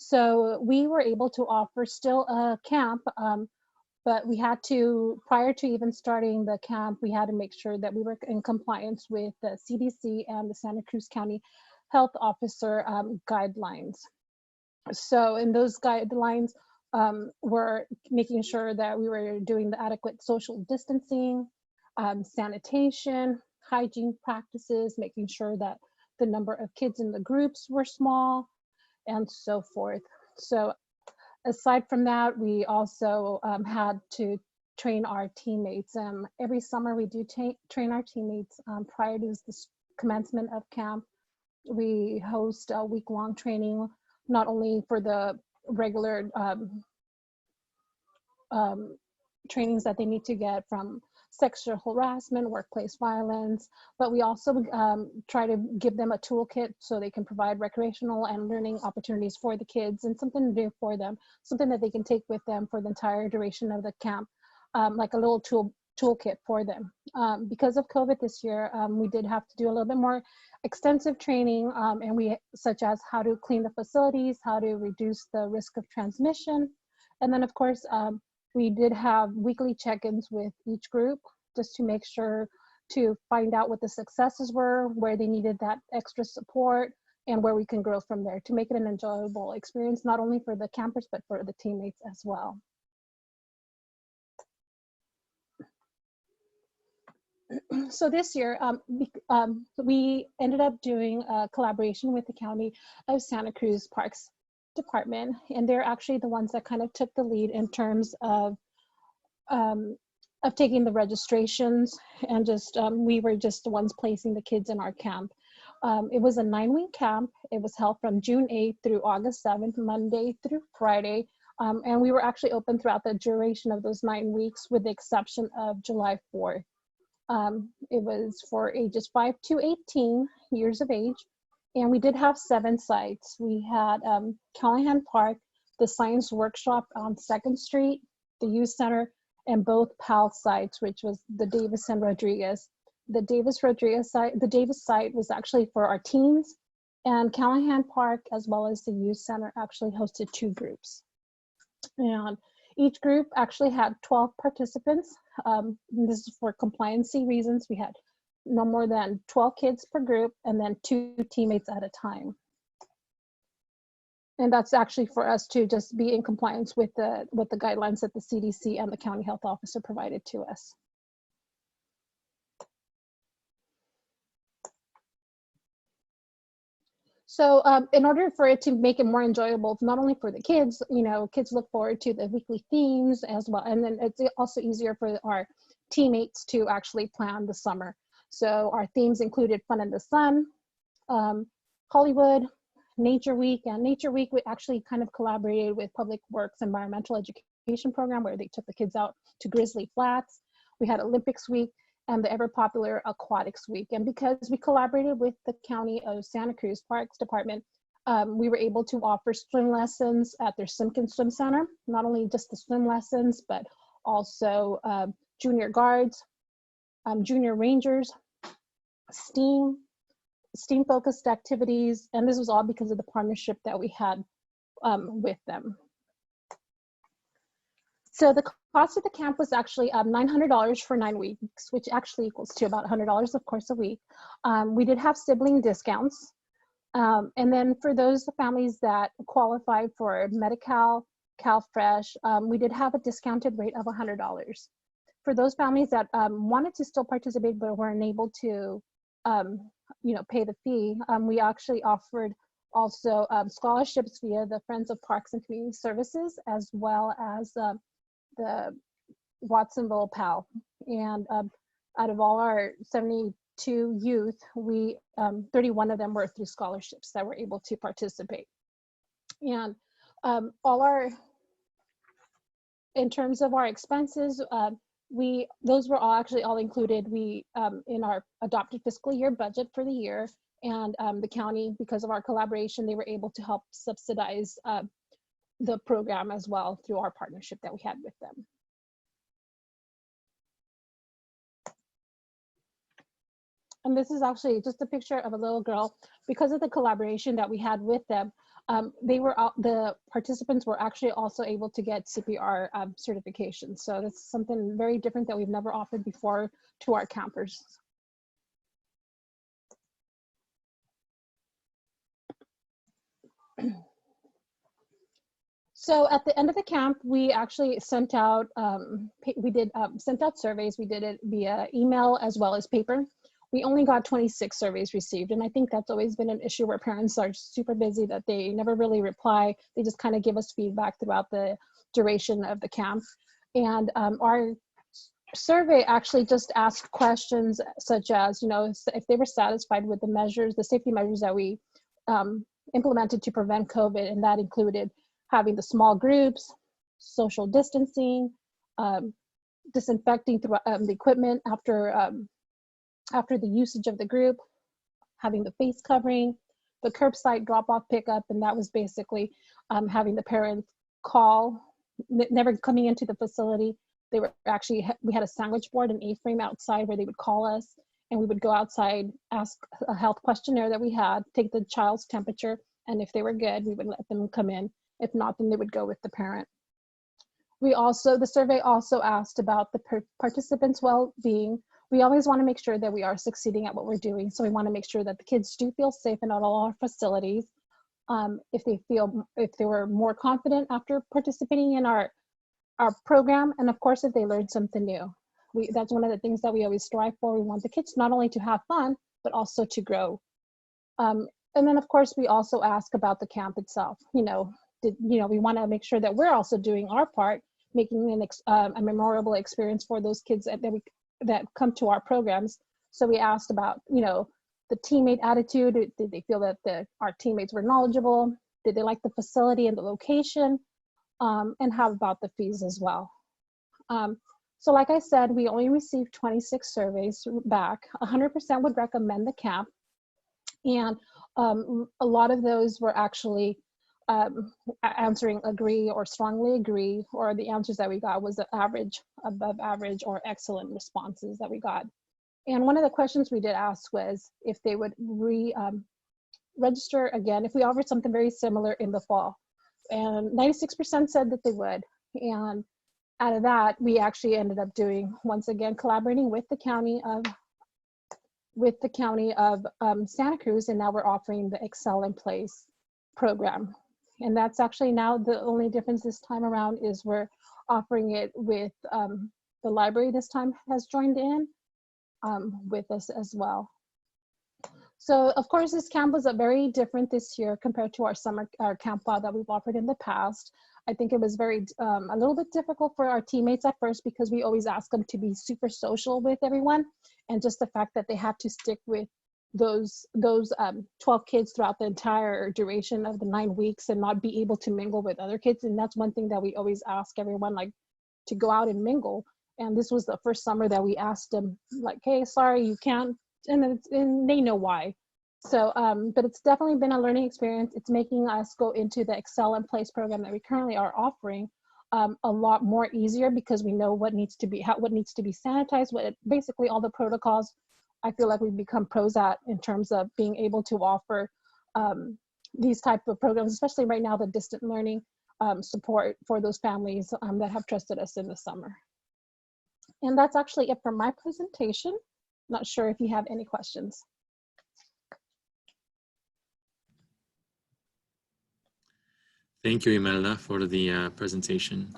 So we were able to offer still a camp, but we had to, prior to even starting the camp, we had to make sure that we were in compliance with the CDC and the Santa Cruz County Health Officer guidelines. So in those guidelines, were making sure that we were doing the adequate social distancing, sanitation, hygiene practices, making sure that the number of kids in the groups were small, and so forth. So aside from that, we also had to train our teammates. Every summer we do train our teammates prior to the commencement of camp. We host a week-long training, not only for the regular trainings that they need to get from sexual harassment, workplace violence, but we also try to give them a toolkit so they can provide recreational and learning opportunities for the kids and something to do for them, something that they can take with them for the entire duration of the camp, like a little toolkit for them. Because of COVID this year, we did have to do a little bit more extensive training, such as how to clean the facilities, how to reduce the risk of transmission. And then of course, we did have weekly check-ins with each group just to make sure to find out what the successes were, where they needed that extra support, and where we can grow from there to make it an enjoyable experience, not only for the campers, but for the teammates as well. So this year, we ended up doing a collaboration with the County of Santa Cruz Parks Department, and they're actually the ones that kind of took the lead in terms of taking the registrations, and just we were just the ones placing the kids in our camp. It was a 9-week camp. It was held from June 8th through August 7th, Monday through Friday, and we were actually open throughout the duration of those 9 weeks, with the exception of July 4th. It was for ages 5 to 18 years of age. And we did have 7 sites. We had Callahan Park, the Science Workshop on 2nd Street, the Youth Center, and both PAL sites, which was the Davis and Rodriguez. The Davis site was actually for our teens, and Callahan Park, as well as the Youth Center, actually hosted 2 groups. And each group actually had 12 participants. This is for compliancy reasons. We had no more than 12 kids per group, and then 2 teammates at a time. And that's actually for us to just be in compliance with the guidelines that the CDC and the county health officer provided to us. So in order for it to make it more enjoyable, not only for the kids, kids look forward to the weekly themes as well. And then it's also easier for our teammates to actually plan the summer. So our themes included Fun in the Sun, Hollywood, Nature Week. And Nature Week, we actually kind of collaborated with Public Works Environmental Education Program, where they took the kids out to Grizzly Flats. We had Olympics Week and the ever popular Aquatics Week. And because we collaborated with the County of Santa Cruz Parks Department, we were able to offer swim lessons at their Simpkins Swim Center, not only just the swim lessons, but also junior guards, junior rangers, STEAM focused activities. And this was all because of the partnership that we had with them. So the cost of the camp was actually $900 for 9 weeks, which actually equals to about $100, of course, a week. We did have sibling discounts. And then for those families that qualified for Medi-Cal, CalFresh, we did have a discounted rate of $100. For those families that wanted to still participate but weren't able to pay the fee, we actually offered also scholarships via the Friends of Parks and Community Services, as well as the Watsonville PAL. And out of all our 72 youth, 31 of them were through scholarships that were able to participate. And in terms of our expenses, those were all included. We in our adopted fiscal year budget for the year, and the county, because of our collaboration, they were able to help subsidize the program as well through our partnership that we had with them. And this is actually just a picture of a little girl. Because of the collaboration that we had with them, the participants were actually also able to get CPR certification. So that's something very different that we've never offered before to our campers. So at the end of the camp, we actually sent out, sent out surveys. We did it via email as well as paper. We only got 26 surveys received. And I think that's always been an issue where parents are super busy that they never really reply. They just kind of give us feedback throughout the duration of the camp. And our survey actually just asked questions such as, you know, if they were satisfied with the measures, the safety measures that we implemented to prevent COVID, and that included having the small groups, social distancing, disinfecting through the equipment after the usage of the group, having the face covering, the curbside drop-off pickup, and that was basically having the parents call, never coming into the facility. They were actually, we had a sandwich board and A-frame outside where they would call us, and we would go outside, ask a health questionnaire that we had, take the child's temperature, and if they were good, we would let them come in. If not, then they would go with the parent. The survey also asked about the participants' well-being. We always want to make sure that we are succeeding at what we're doing. So we want to make sure that the kids do feel safe in all our facilities. If they were more confident after participating in our program, and of course, if they learned something new. That's one of the things that we always strive for. We want the kids not only to have fun, but also to grow. And then of course, we also ask about the camp itself. We want to make sure that we're also doing our part, making a memorable experience for those kids that come to our programs. So we asked about, the teammate attitude. Did they feel that our teammates were knowledgeable? Did they like the facility and the location? And how about the fees as well? So like I said, we only received 26 surveys back. 100% would recommend the camp. And a lot of those were actually answering agree or strongly agree, or the answers that we got was the average, above average, or excellent responses that we got. And one of the questions we did ask was if they would register again if we offered something very similar in the fall. And 96% said that they would. And out of that, we actually ended up doing, once again, collaborating with the county of Santa Cruz, and now we're offering the Excel in Place program. And that's actually now the only difference this time around is we're offering it with the library this time has joined in with us as well. So of course, this camp was very different this year compared to our camp that we've offered in the past. I think it was a little bit difficult for our teammates at first because we always ask them to be super social with everyone. And just the fact that they had to stick with those 12 kids throughout the entire duration of the 9 weeks and not be able to mingle with other kids. And that's one thing that we always ask everyone, like, to go out and mingle. And this was the first summer that we asked them, like, hey, sorry, you can't. And they know why. So, but it's definitely been a learning experience. It's making us go into the Excel in Place program that we currently are offering a lot more easier because we know what needs to be sanitized, basically all the protocols. I feel like we've become pros at in terms of being able to offer these type of programs, especially right now, the distant learning support for those families that have trusted us in the summer. And that's actually it for my presentation. Not sure if you have any questions. Thank you, Imelda, for the presentation.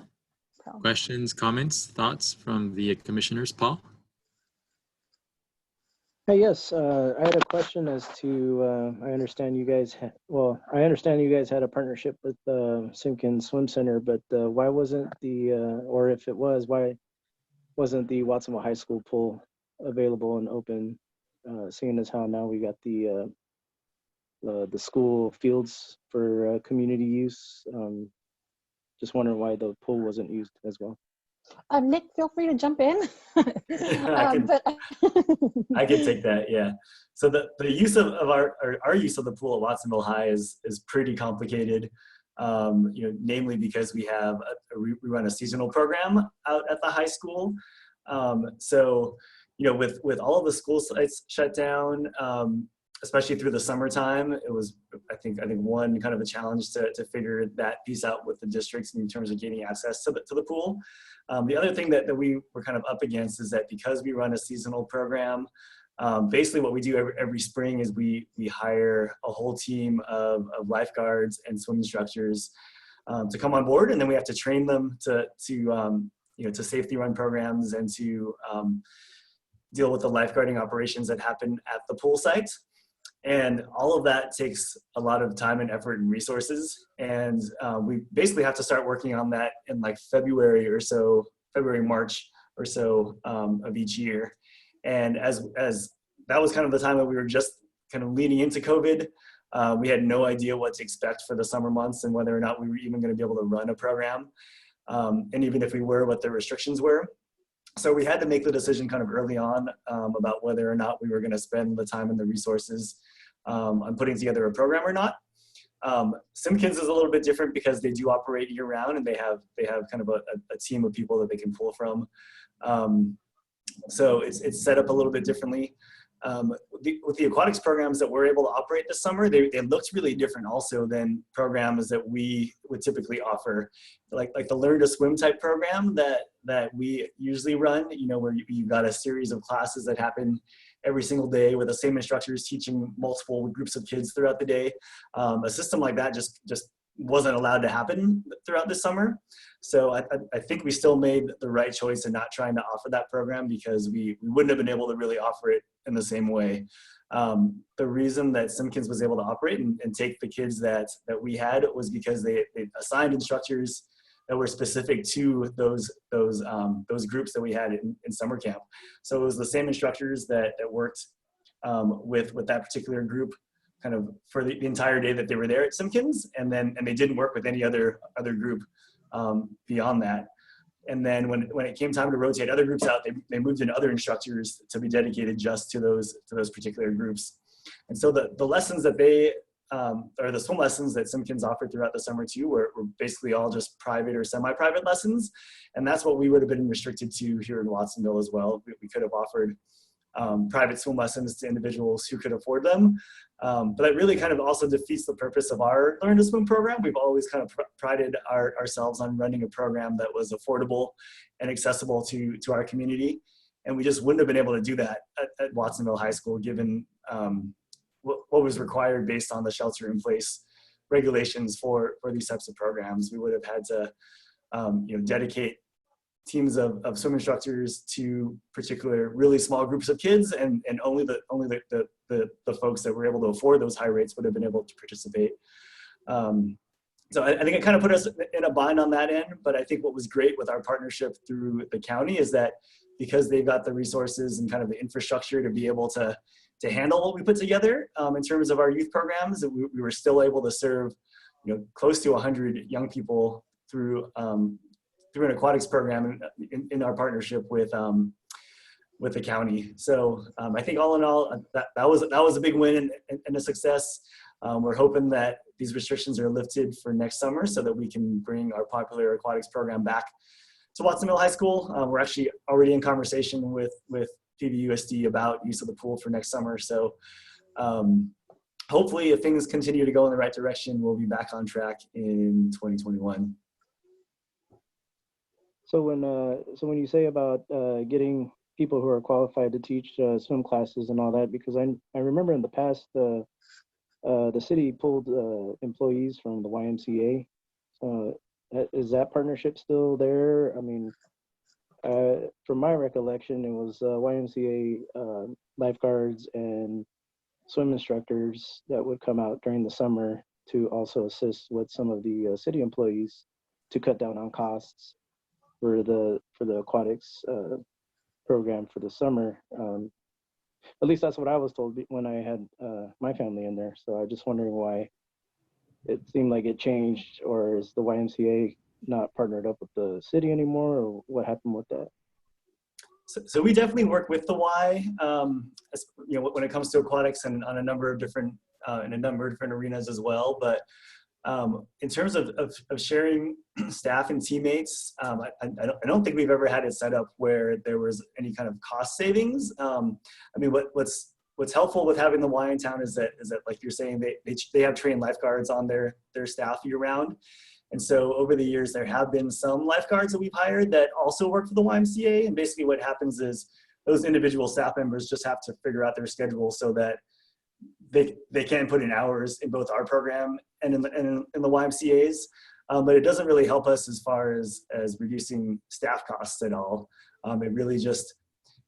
Questions, comments, thoughts from the commissioners? Paul? Hey, yes, I had a question as to, I understand you guys had a partnership with Simpkins Swim Center, but why wasn't or if it was, why wasn't the Watsonville High School pool available and open, seeing as how now we got the school fields for community use? Just wondering why the pool wasn't used as well. Nick, feel free to jump in. I can take that, yeah. So the use of our use of the pool at Watsonville High is pretty complicated, namely because we run a seasonal program out at the high school. So with all of the school sites shut down, especially through the summertime, it was, I think one kind of a challenge to figure that piece out with the districts in terms of getting access to the pool. The other thing that we were kind of up against is that because we run a seasonal program, basically what we do every spring is we hire a whole team of lifeguards and swim instructors to come on board, and then we have to train them to safety run programs and to deal with the lifeguarding operations that happen at the pool site. And all of that takes a lot of time and effort and resources. And we basically have to start working on that in like February, March or so of each year. And as that was kind of the time that we were just kind of leaning into COVID, we had no idea what to expect for the summer months and whether or not we were even going to be able to run a program. And even if we were, what the restrictions were. So we had to make the decision kind of early on about whether or not we were going to spend the time and the resources on putting together a program or not. Simpkins is a little bit different because they do operate year round, and they have kind of a team of people that they can pull from. So it's set up a little bit differently. With the aquatics programs that we're able to operate this summer, they looked really different also than programs that we would typically offer, like the Learn to Swim type program that we usually run, where you've got a series of classes that happen every single day with the same instructors teaching multiple groups of kids throughout the day. A system like that just wasn't allowed to happen throughout this summer. So I think we still made the right choice in not trying to offer that program because we wouldn't have been able to really offer it in the same way. The reason that Simpkins was able to operate and take the kids that we had was because they assigned instructors that were specific to those groups that we had in summer camp. So it was the same instructors that worked with that particular group kind of for the entire day that they were there at Simpkins, and they didn't work with any other group beyond that. And then when it came time to rotate other groups out, they moved in other instructors to be dedicated just to those particular groups. And so the lessons that or the swim lessons that Simpkins offered throughout the summer too were basically all just private or semi-private lessons. And that's what we would have been restricted to here in Watsonville as well. We could have offered private swim lessons to individuals who could afford them. But that really kind of also defeats the purpose of our Learn to Swim program. We've always kind of prided ourselves on running a program that was affordable and accessible to our community. And we just wouldn't have been able to do that at Watsonville High School, given what was required based on the shelter-in-place regulations for these types of programs. We would have had to dedicate teams of swim instructors to particular really small groups of kids, and only the folks that were able to afford those high rates would have been able to participate. So I think it kind of put us in a bind on that end, but I think what was great with our partnership through the county is that because they've got the resources and kind of the infrastructure to be able to handle what we put together in terms of our youth programs, we were still able to serve close to 100 young people through an aquatics program in our partnership with the county. So I think all in all, that was a big win and a success. We're hoping that these restrictions are lifted for next summer so that we can bring our popular aquatics program back to Watsonville High School. We're actually already in conversation with PVUSD about use of the pool for next summer. So hopefully if things continue to go in the right direction, we'll be back on track in 2021. So when you say about getting people who are qualified to teach swim classes and all that, because I remember in the past the city pulled employees from the YMCA. Is that partnership still there? I mean, from my recollection, it was YMCA lifeguards and swim instructors that would come out during the summer to also assist with some of the city employees to cut down on costs for the aquatics program for the summer. At least that's what I was told when I had my family in there. So I'm just wondering why it seemed like it changed, or is the YMCA not partnered up with the city anymore, or what happened with that? So we definitely work with the Y, when it comes to aquatics and on a number of different in a number of different arenas as well. But In terms of sharing staff and teammates, I don't think we've ever had it set up where there was any kind of cost savings. I mean, what's helpful with having the Y in town is that like you're saying, they have trained lifeguards on their staff year round. And so over the years, there have been some lifeguards that we've hired that also work for the YMCA. And basically what happens is those individual staff members just have to figure out their schedule so that they can put in hours in both our program and in the YMCA's, but it doesn't really help us as far as reducing staff costs at all. It really just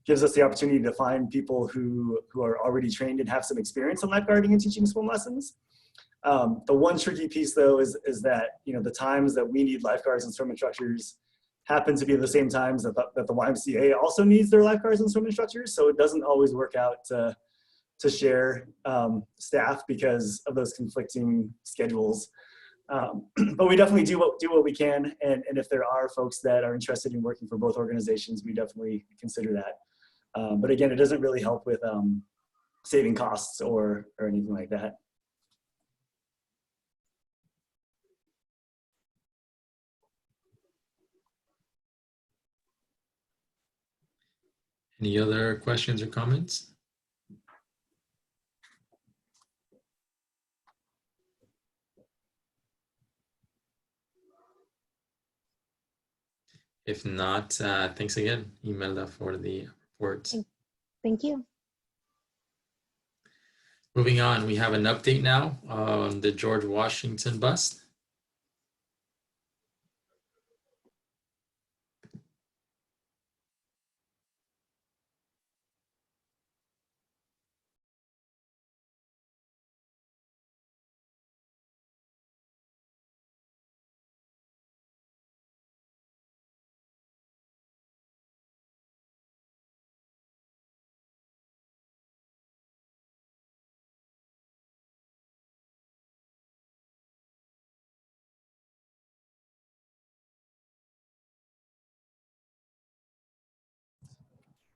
gives us the opportunity to find people who are already trained and have some experience in lifeguarding and teaching swim lessons. The one tricky piece though is that, you know, the times that we need lifeguards and swim instructors happen to be the same times that the YMCA also needs their lifeguards and swim instructors. So it doesn't always work out to share staff because of those conflicting schedules. But we definitely do what we can. And if there are folks that are interested in working for both organizations, we definitely consider that. But again, it doesn't really help with saving costs or anything like that. Any other questions or comments? If not, thanks again, Imelda, for the report. Thank you. Moving on, we have an update now on the George Washington bust.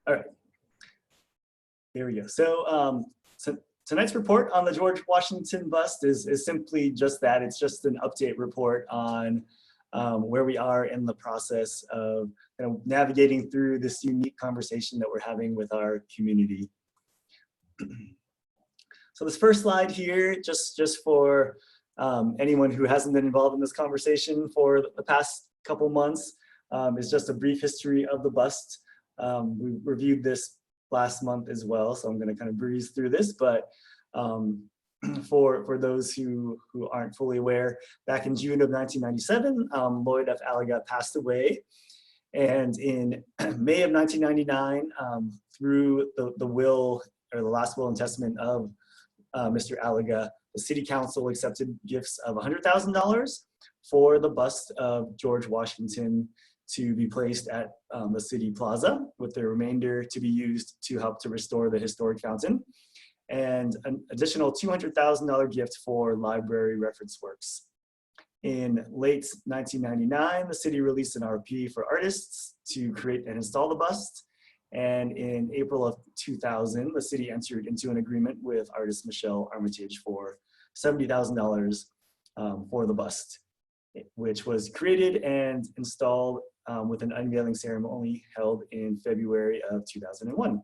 All right, here we go. So, so tonight's report on the George Washington bust is simply just that. It's just an update report on where we are in the process of navigating through this unique conversation that we're having with our community. So this first slide here, just for anyone who hasn't been involved in this conversation for the past couple months, is just a brief history of the bust. We reviewed this last month as well, so I'm going to kind of breeze through this, but for those who aren't fully aware, back in June of 1997, Lloyd F. Alaga passed away. And in May of 1999, through the will, or the last will and testament of Mr. Alaga, the city council accepted gifts of $100,000 for the bust of George Washington to be placed at the city plaza, with the remainder to be used to help to restore the historic fountain, and an additional $200,000 gift for library reference works. In late 1999, the city released an RFP for artists to create and install the bust. And in April of 2000, the city entered into an agreement with artist Michelle Armitage for $70,000 for the bust, which was created and installed with an unveiling ceremony held in February of 2001.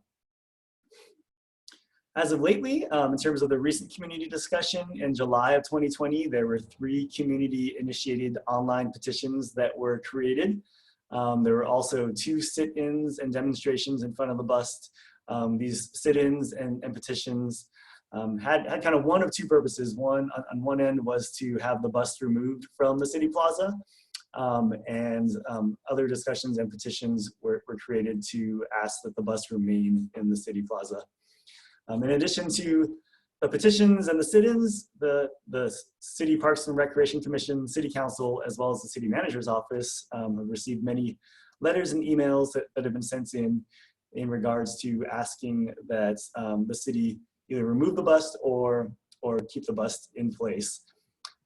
As of lately, in terms of the recent community discussion, in July of 2020, there were 3 community-initiated online petitions that were created. There were also 2 sit-ins and demonstrations in front of the bust. These sit-ins and petitions had kind of one of 2 purposes. One, on one end, was to have the bust removed from the city plaza, and other discussions and petitions were created to ask that the bust remain in the city plaza. In addition to the petitions and the sit-ins, the City Parks and Recreation Commission, City Council, as well as the City Manager's Office have received many letters and emails that have been sent in regards to asking that the city either remove the bust or keep the bust in place.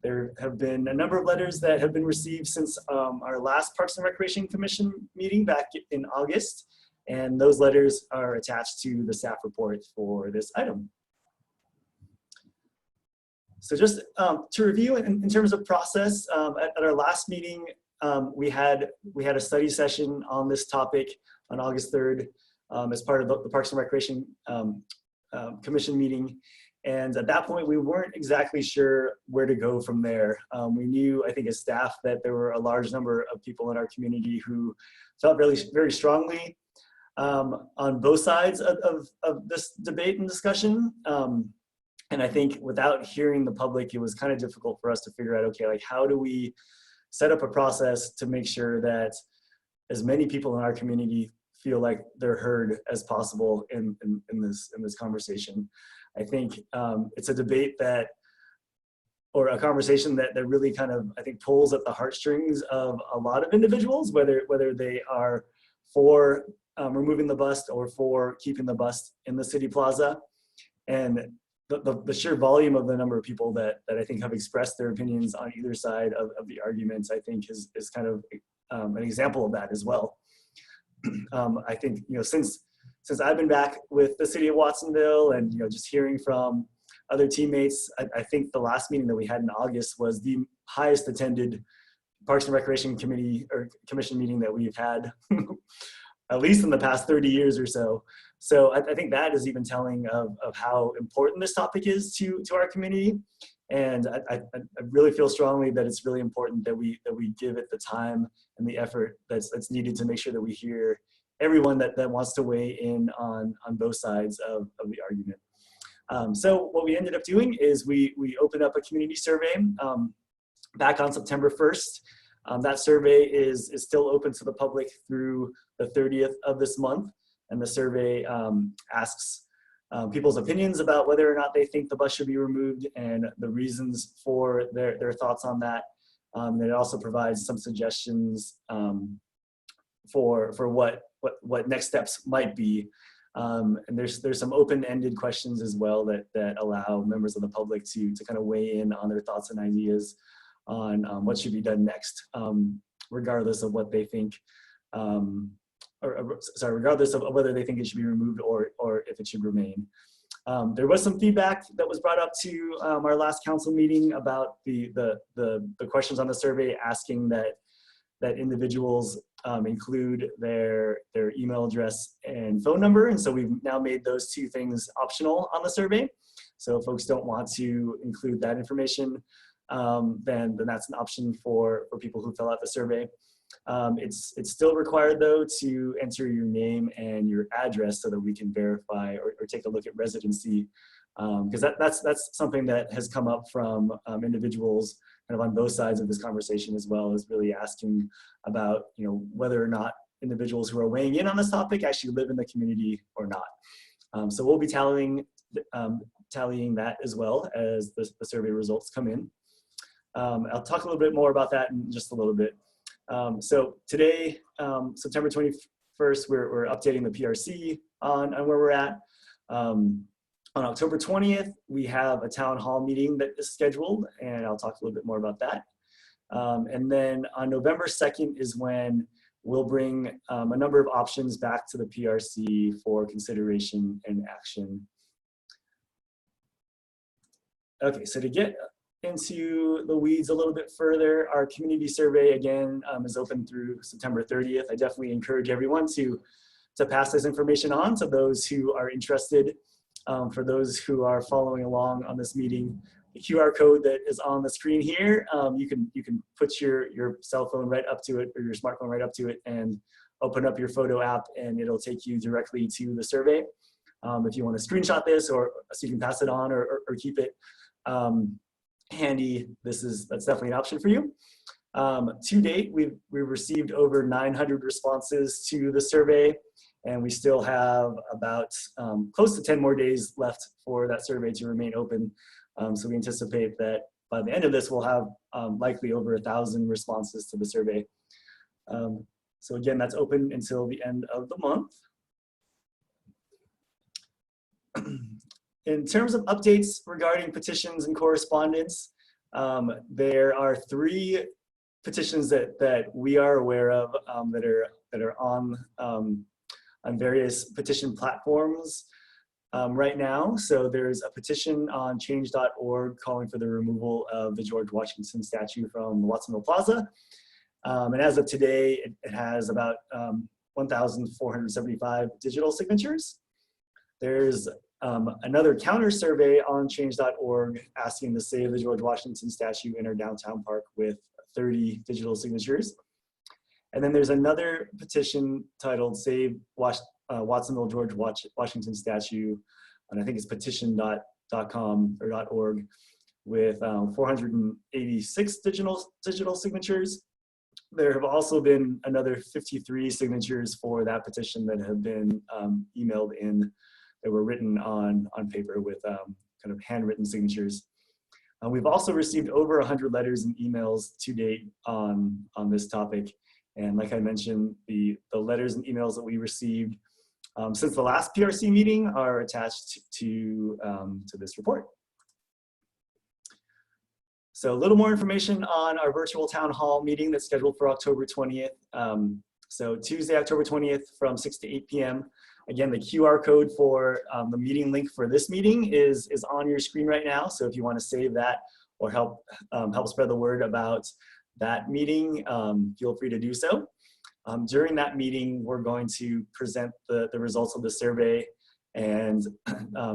There have been a number of letters that have been received since our last Parks and Recreation Commission meeting back in August, and those letters are attached to the staff report for this item. So just to review in terms of process, at our last meeting, we had a study session on this topic on August 3rd as part of the Parks and Recreation Commission meeting. And at that point, we weren't exactly sure where to go from there. We knew, I think as staff, that there were a large number of people in our community who felt very strongly on both sides of this debate and discussion. And I think without hearing the public, it was kind of difficult for us to figure out, okay, like how do we set up a process to make sure that as many people in our community feel like they're heard as possible in this conversation. I think it's a debate or a conversation that really kind of, I think, pulls at the heartstrings of a lot of individuals, whether they are for removing the bust or for keeping the bust in the city plaza. And the sheer volume of the number of people that I think have expressed their opinions on either side of the arguments, I think is kind of an example of that as well. I think, since I've been back with the city of Watsonville and, just hearing from other teammates, I think the last meeting that we had in August was the highest attended Parks and Recreation Commission meeting that we've had, at least in the past 30 years or so. So I think that is even telling of how important this topic is to our community. And I really feel strongly that it's really important that we give it the time and the effort that's needed to make sure that we hear everyone that wants to weigh in on both sides of the argument. So what we ended up doing is we opened up a community survey back on September 1st. That survey is still open to the public through the 30th of this month. And the survey asks people's opinions about whether or not they think the bus should be removed and the reasons for their thoughts on that. And it also provides some suggestions for what next steps might be. And there's some open-ended questions as well that allow members of the public to kind of weigh in on their thoughts and ideas on what should be done next, regardless of what they think. Regardless of whether they think it should be removed or if it should remain. There was some feedback that was brought up to our last council meeting about the questions on the survey, asking that individuals include their email address and phone number. And so we've now made those two things optional on the survey. So if folks don't want to include that information, then that's an option for people who fill out the survey. It's still required though to enter your name and your address so that we can verify or take a look at residency, because that's something that has come up from individuals kind of on both sides of this conversation, as well as really asking about whether or not individuals who are weighing in on this topic actually live in the community or not. So we'll be tallying that as well as the survey results come in. I'll talk a little bit more about that in just a little bit. So today, September 21st, we're updating the PRC on where we're at. On October 20th, we have a town hall meeting that is scheduled, and I'll talk a little bit more about that. And then on November 2nd is when we'll bring a number of options back to the PRC for consideration and action. Okay, so to get into the weeds a little bit further, our community survey again is open through September 30th. I definitely encourage everyone to pass this information on to those who are interested. For those who are following along on this meeting, the QR code that is on the screen here, you can put your cell phone right up to it or your smartphone right up to it and open up your photo app, and it'll take you directly to the survey. If you want to screenshot this, or so you can pass it on or keep it handy, that's definitely an option for you. To date, we've received over 900 responses to the survey, and we still have about close to 10 more days left for that survey to remain open. So we anticipate that by the end of this, we'll have likely over 1,000 responses to the survey. So again, that's open until the end of the month. In terms of updates regarding petitions and correspondence, there are 3 petitions that we are aware of that are on various petition platforms. right now. So there's a petition on change.org calling for the removal of the George Washington statue from Watsonville Plaza. And as of today, it has about 1,475 digital signatures. There's another counter survey on change.org asking to save the George Washington statue in our downtown park with 30 digital signatures. And then there's another petition titled Save Watsonville George Washington Statue, and I think it's petition.com or .org, with 486 digital signatures. There have also been another 53 signatures for that petition that have been emailed in, that were written on paper with kind of handwritten signatures. We've also received over 100 letters and emails to date on this topic. And like I mentioned, the letters and emails that we received since the last PRC meeting are attached to this report. So a little more information on our virtual town hall meeting that's scheduled for October 20th. So Tuesday, October 20th from 6 to 8 p.m. Again, the QR code for the meeting link for this meeting is on your screen right now. So if you want to save that or help spread the word about that meeting, feel free to do so. During that meeting, we're going to present the results of the survey and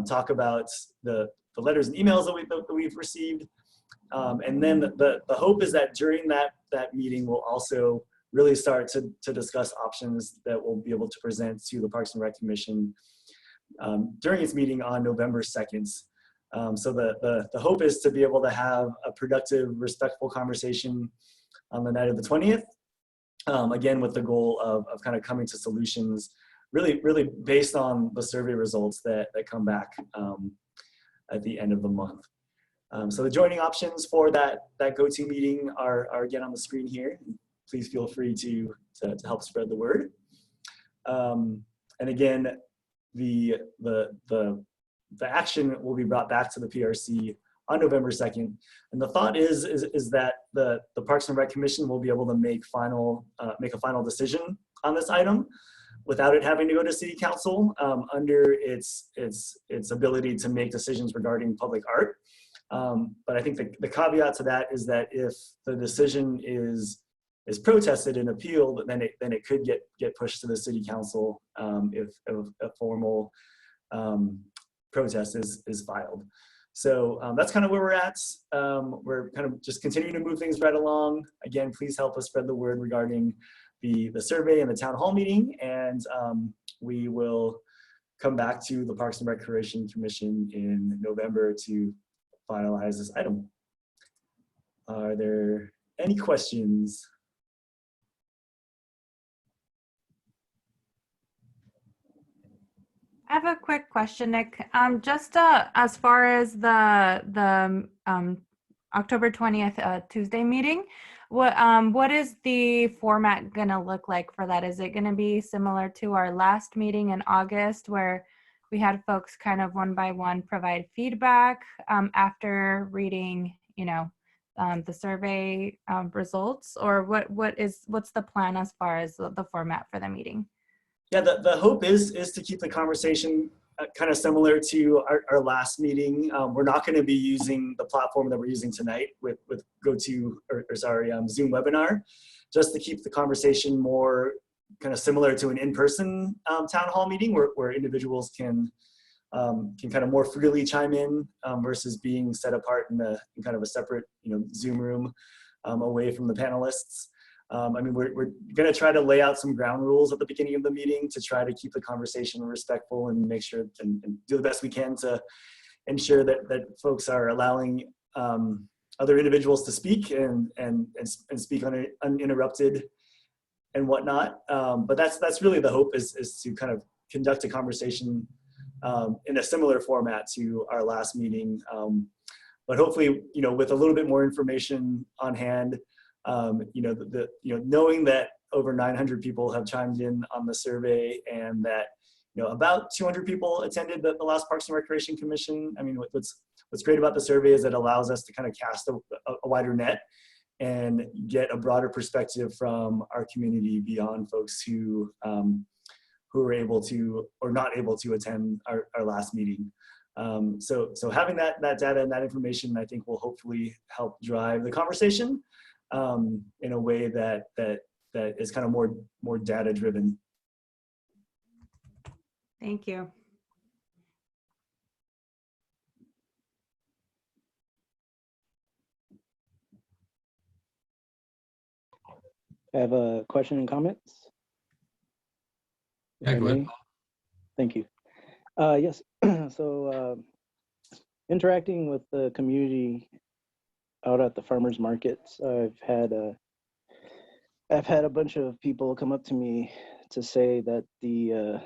talk about the letters and emails that we've received. And then the hope is that during that meeting, we'll also really start to discuss options that we'll be able to present to the Parks and Rec Commission during its meeting on November 2nd. So the hope is to be able to have a productive, respectful conversation on the night of the 20th, again, with the goal of kind of coming to solutions really based on the survey results that come back at the end of the month. So the joining options for that go-to meeting are again on the screen here. Please feel free to help spread the word. And again, the action will be brought back to the PRC on November 2nd. And the thought is that the Parks and Rec Commission will be able to make a final decision on this item without it having to go to City Council under its ability to make decisions regarding public art. But I think the caveat to that is that if the decision is protested and appealed, then it could get pushed to the City Council if a formal protest is filed. So that's kind of where we're at. We're kind of just continuing to move things right along. Again, please help us spread the word regarding the survey and the town hall meeting, and we will come back to the Parks and Recreation Commission in November to finalize this item. Are there any questions? I have a quick question, Nick. Just as far as the October 20th Tuesday meeting, what is the format gonna look like for that? Is it gonna be similar to our last meeting in August, where we had folks kind of one by one provide feedback after reading, the survey results, or what's the plan as far as the format for the meeting? Yeah, the hope is to keep the conversation kind of similar to our last meeting. We're not going to be using the platform that we're using tonight with Zoom webinar, just to keep the conversation more kind of similar to an in-person town hall meeting where individuals can kind of more freely chime in versus being set apart in kind of a separate Zoom room away from the panelists. I mean, we're going to try to lay out some ground rules at the beginning of the meeting to try to keep the conversation respectful and make sure and do the best we can to ensure that folks are allowing other individuals to speak and speak uninterrupted and whatnot. But that's really the hope is to kind of conduct a conversation in a similar format to our last meeting. But hopefully, with a little bit more information on hand, knowing that over 900 people have chimed in on the survey and that about 200 people attended the last Parks and Recreation Commission. I mean, what's great about the survey is it allows us to kind of cast a wider net and get a broader perspective from our community beyond folks who who were able to or not able to attend our last meeting. So having that data and that information, I think will hopefully help drive the conversation in a way that is kind of more data driven. Thank you. I have a question and comments. If Yeah, I go ahead. may. Thank you. Yes, so interacting with the community out at the farmers markets, I've had a bunch of people come up to me to say that the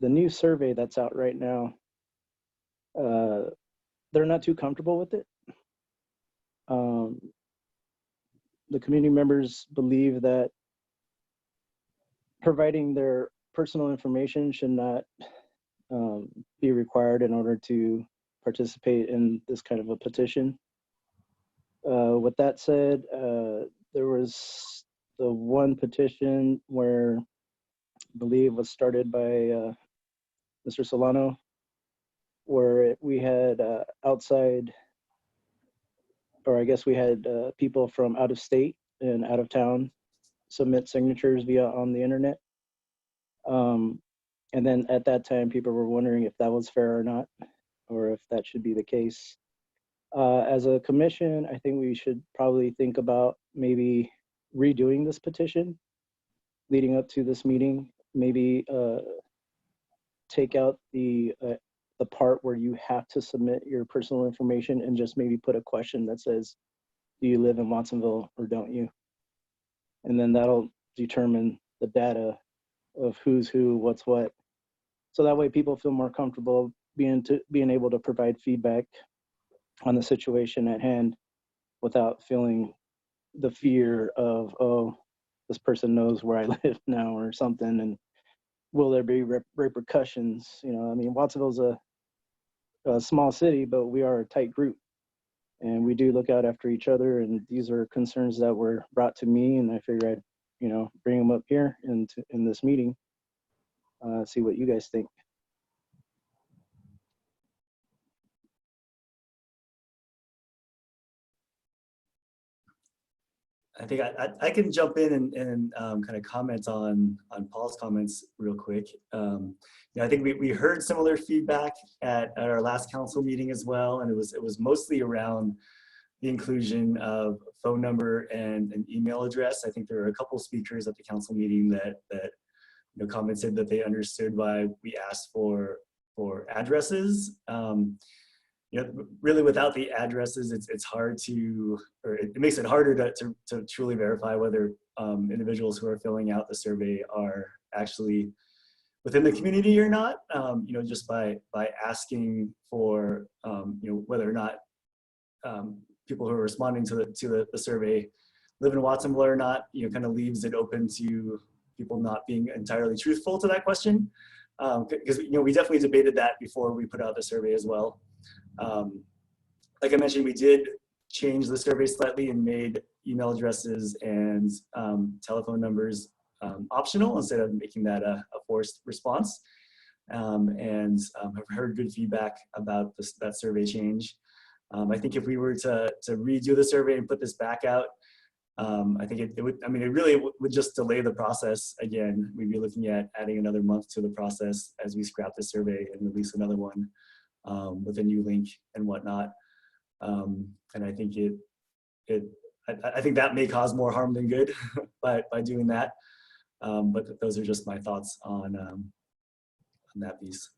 new survey that's out right now, they're not too comfortable with it. The community members believe that providing their personal information should not be required in order to participate in this kind of a petition. With that said, there was the one petition where I believe was started by Mr. Solano, where we had outside, or I guess we had people from out of state and out of town submit signatures on the internet. And then at that time, people were wondering if that was fair or not, or if that should be the case. As a commission, I think we should probably think about maybe redoing this petition leading up to this meeting. Maybe take out the part where you have to submit your personal information and just maybe put a question that says, do you live in Watsonville or don't you? And then that'll determine the data of who's who, what's what. So that way people feel more comfortable being able to provide feedback on the situation at hand without feeling the fear of, oh, this person knows where I live now or something, and will there be repercussions? You know, I mean, Watsonville's a small city, but we are a tight group, and we do look out after each other. And these are concerns that were brought to me, and I figured I'd, you know, bring them up here in this meeting. See what you guys think. I think I can jump in and kind of comment on Paul's comments real quick. You know, I think we heard similar feedback at our last council meeting as well, and it was mostly around the inclusion of phone number and an email address. I think there were a couple speakers at the council meeting that you know, commented that they understood why we asked for addresses. You know, really without the addresses, it's hard to, or it makes it harder to truly verify whether individuals who are filling out the survey are actually within the community or not. You know, just by asking for, you know, whether or not people who are responding to the survey live in Watsonville or not, you know, kind of leaves it open to people not being entirely truthful to that question. Because, you know, we definitely debated that before we put out the survey as well. Like I mentioned, we did change the survey slightly and made email addresses and telephone numbers optional instead of making that a forced response. And I've heard good feedback about that survey change. I think if we were to redo the survey and put this back out, I think it would, I mean, it really would just delay the process. Again, we'd be looking at adding another month to the process as we scrap the survey and release another one with a new link and whatnot. And I think I think that may cause more harm than good by doing that. But those are just my thoughts on that piece.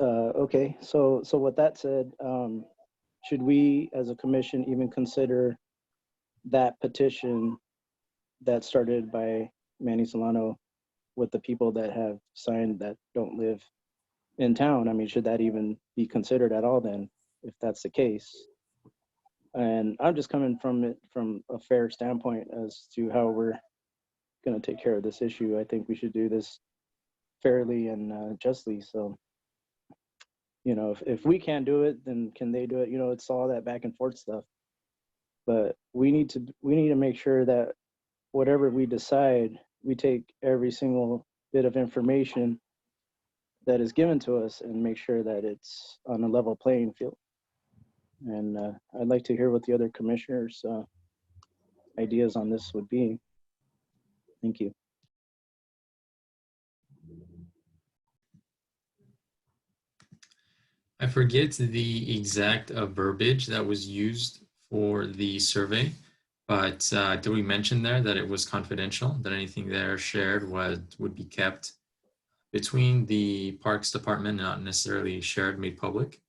Okay, so with that said, should we as a commission even consider that petition that started by Manny Solano with the people that have signed that don't live in town? I mean, should that even be considered at all then, if that's the case? And I'm just coming from it from a fair standpoint as to how we're going to take care of this issue. I think we should do this fairly and justly. So, you know, if we can't do it, then can they do it? You know, it's all that back and forth stuff. But we need to make sure that whatever we decide, we take every single bit of information that is given to us and make sure that it's on a level playing field. And I'd like to hear what the other commissioners' ideas on this would be. Thank you. I forget the exact verbiage that was used for the survey, but did we mention there that it was confidential, that anything there shared would be kept between the Parks Department, not necessarily shared, made public?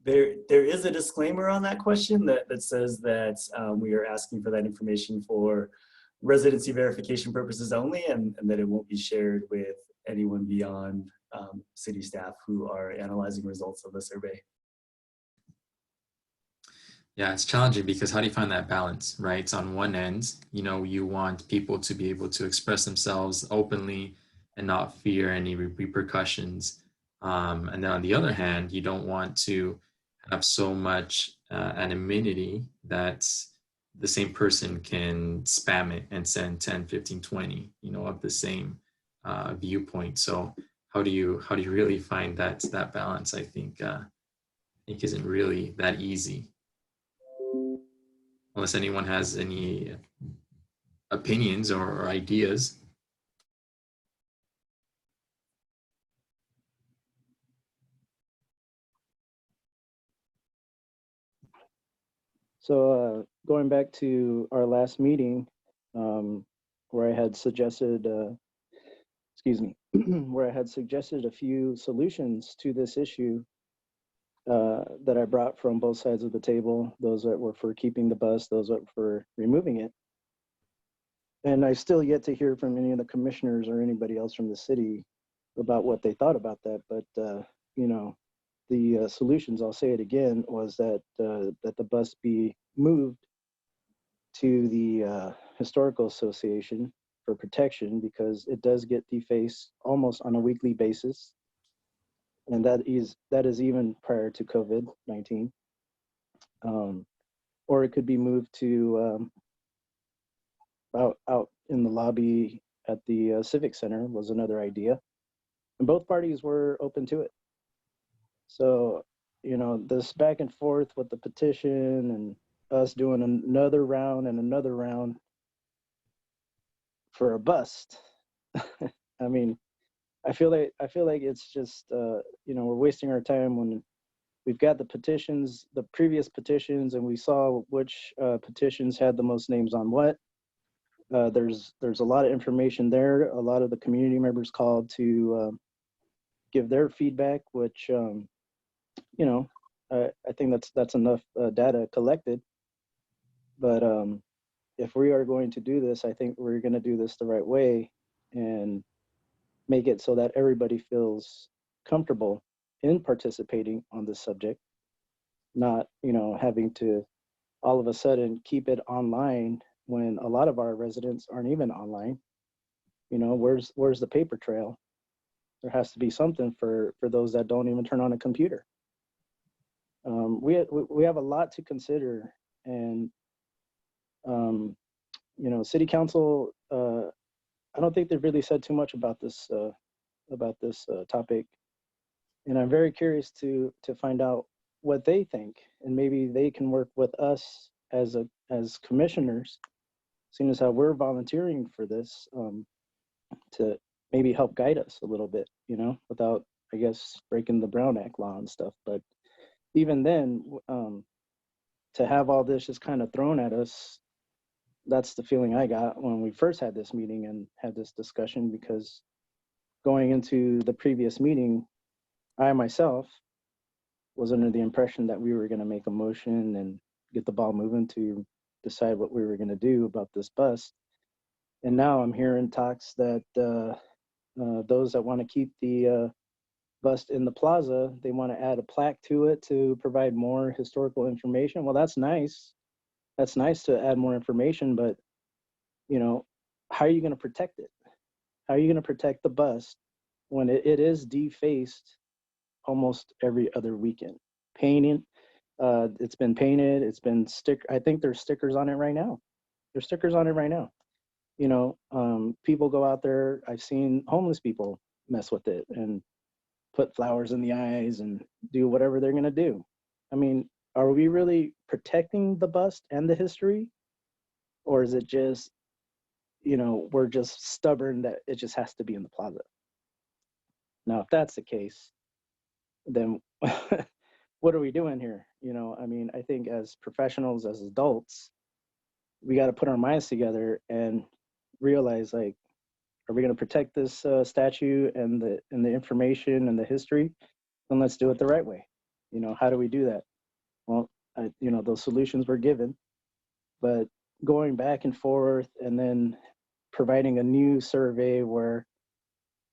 There is a disclaimer on that question that says that we are asking for that information for residency verification purposes only, and that it won't be shared with anyone beyond city staff who are analyzing results of the survey. Yeah, it's challenging because how do you find that balance, right? It's on one end, you know, you want people to be able to express themselves openly and not fear any repercussions. And then on the other hand, you don't want to have so much anonymity that the same person can spam it and send 10, 15, 20, you know, of the same viewpoint. So how do you really find that balance? I think isn't really that easy. Unless anyone has any opinions or ideas. So going back to our last meeting, where I had suggested, where I had suggested a few solutions to this issue that I brought from both sides of the table, those that were for keeping the bus, those that were for removing it. And I still yet to hear from any of the commissioners or anybody else from the city about what they thought about that. But, you know, the solutions, I'll say it again, was that that the bus be moved to the Historical Association for protection, because it does get defaced almost on a weekly basis. And that is even prior to COVID-19. Or it could be moved to out in the lobby at the Civic Center was another idea. And both parties were open to it. So, you know, this back and forth with the petition and us doing another round and another round for a bust. I mean, I feel like it's just, you know, we're wasting our time when we've got the petitions, the previous petitions, and we saw which petitions had the most names on what. There's a lot of information there. A lot of the community members called to give their feedback, which, you know, I think that's enough data collected. But if we are going to do this, I think we're going to do this the right way and make it so that everybody feels comfortable in participating on this subject, not, you know, having to all of a sudden keep it online when a lot of our residents aren't even online. You know, where's the paper trail? There has to be something for those that don't even turn on a computer. We have a lot to consider, and you know, city council, I don't think they've really said too much about this topic, and I'm very curious to find out what they think, and maybe they can work with us as commissioners, seeing as how we're volunteering for this, to maybe help guide us a little bit, you know, without, I guess, breaking the Brown Act law and stuff. But even then, to have all this just kind of thrown at us, that's the feeling I got when we first had this meeting and had this discussion, because going into the previous meeting, I myself was under the impression that we were going to make a motion and get the ball moving to decide what we were going to do about this bus. And now I'm hearing talks that those that want to keep the bus in the plaza, they want to add a plaque to it to provide more historical information. Well, that's nice. That's nice to add more information, but, you know, how are you going to protect it? How are you going to protect the bus when it is defaced almost every other weekend? Painting, it's been painted, it's been I think there's stickers on it right now. There's stickers on it right now. People go out there. I've seen homeless people mess with it and put flowers in the eyes and do whatever they're going to do. I mean, are we really protecting the bust and the history? Or is it just, we're just stubborn that it just has to be in the plaza? Now, if that's the case, then what are we doing here? I mean, I think as professionals, as adults, we got to put our minds together and realize, like, are we going to protect this statue and the information and the history? Then let's do it the right way. How do we do that? Well, those solutions were given, but going back and forth and then providing a new survey where,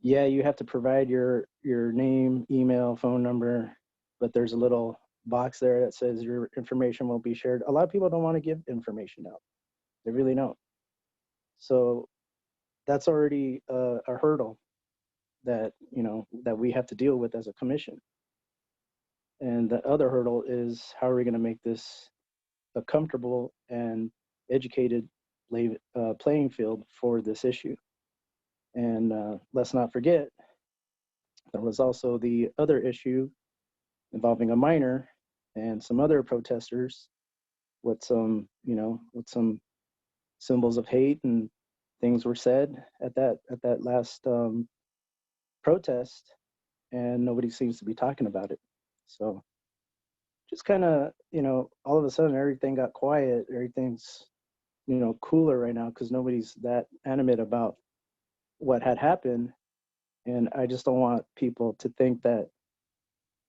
yeah, you have to provide your name, email, phone number, but there's a little box there that says your information will be shared. A lot of people don't want to give information out. They really don't. So that's already a hurdle that, that we have to deal with as a commission. And the other hurdle is, how are we going to make this a comfortable and educated playing field for this issue? And let's not forget, there was also the other issue involving a minor and some other protesters with some, with some symbols of hate, and things were said at that last protest, and nobody seems to be talking about it. So just kind of, all of a sudden everything got quiet. Everything's, cooler right now because nobody's that animate about what had happened. And I just don't want people to think that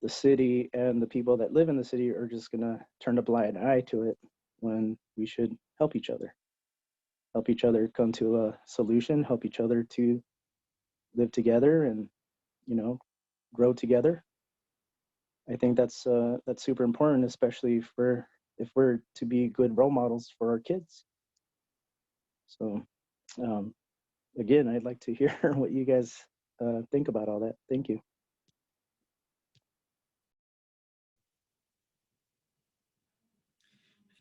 the city and the people that live in the city are just gonna turn a blind eye to it, when we should help each other come to a solution, help each other to live together and, grow together. I think that's super important, especially if we're to be good role models for our kids. So again, I'd like to hear what you guys think about all that. Thank you.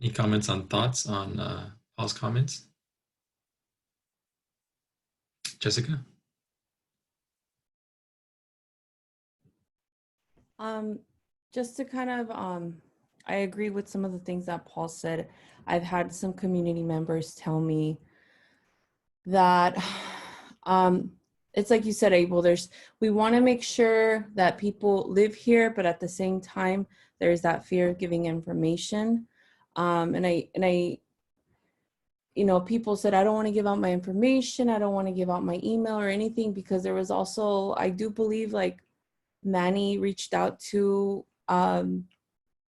Any comments on thoughts on Paul's comments? Jessica? Just to kind of, I agree with some of the things that Paul said. I've had some community members tell me that it's like you said, Abel, we want to make sure that people live here, but at the same time, there's that fear of giving information. And I, people said, I don't want to give out my information. I don't want to give out my email or anything, because there was also, I do believe, like, Manny reached out to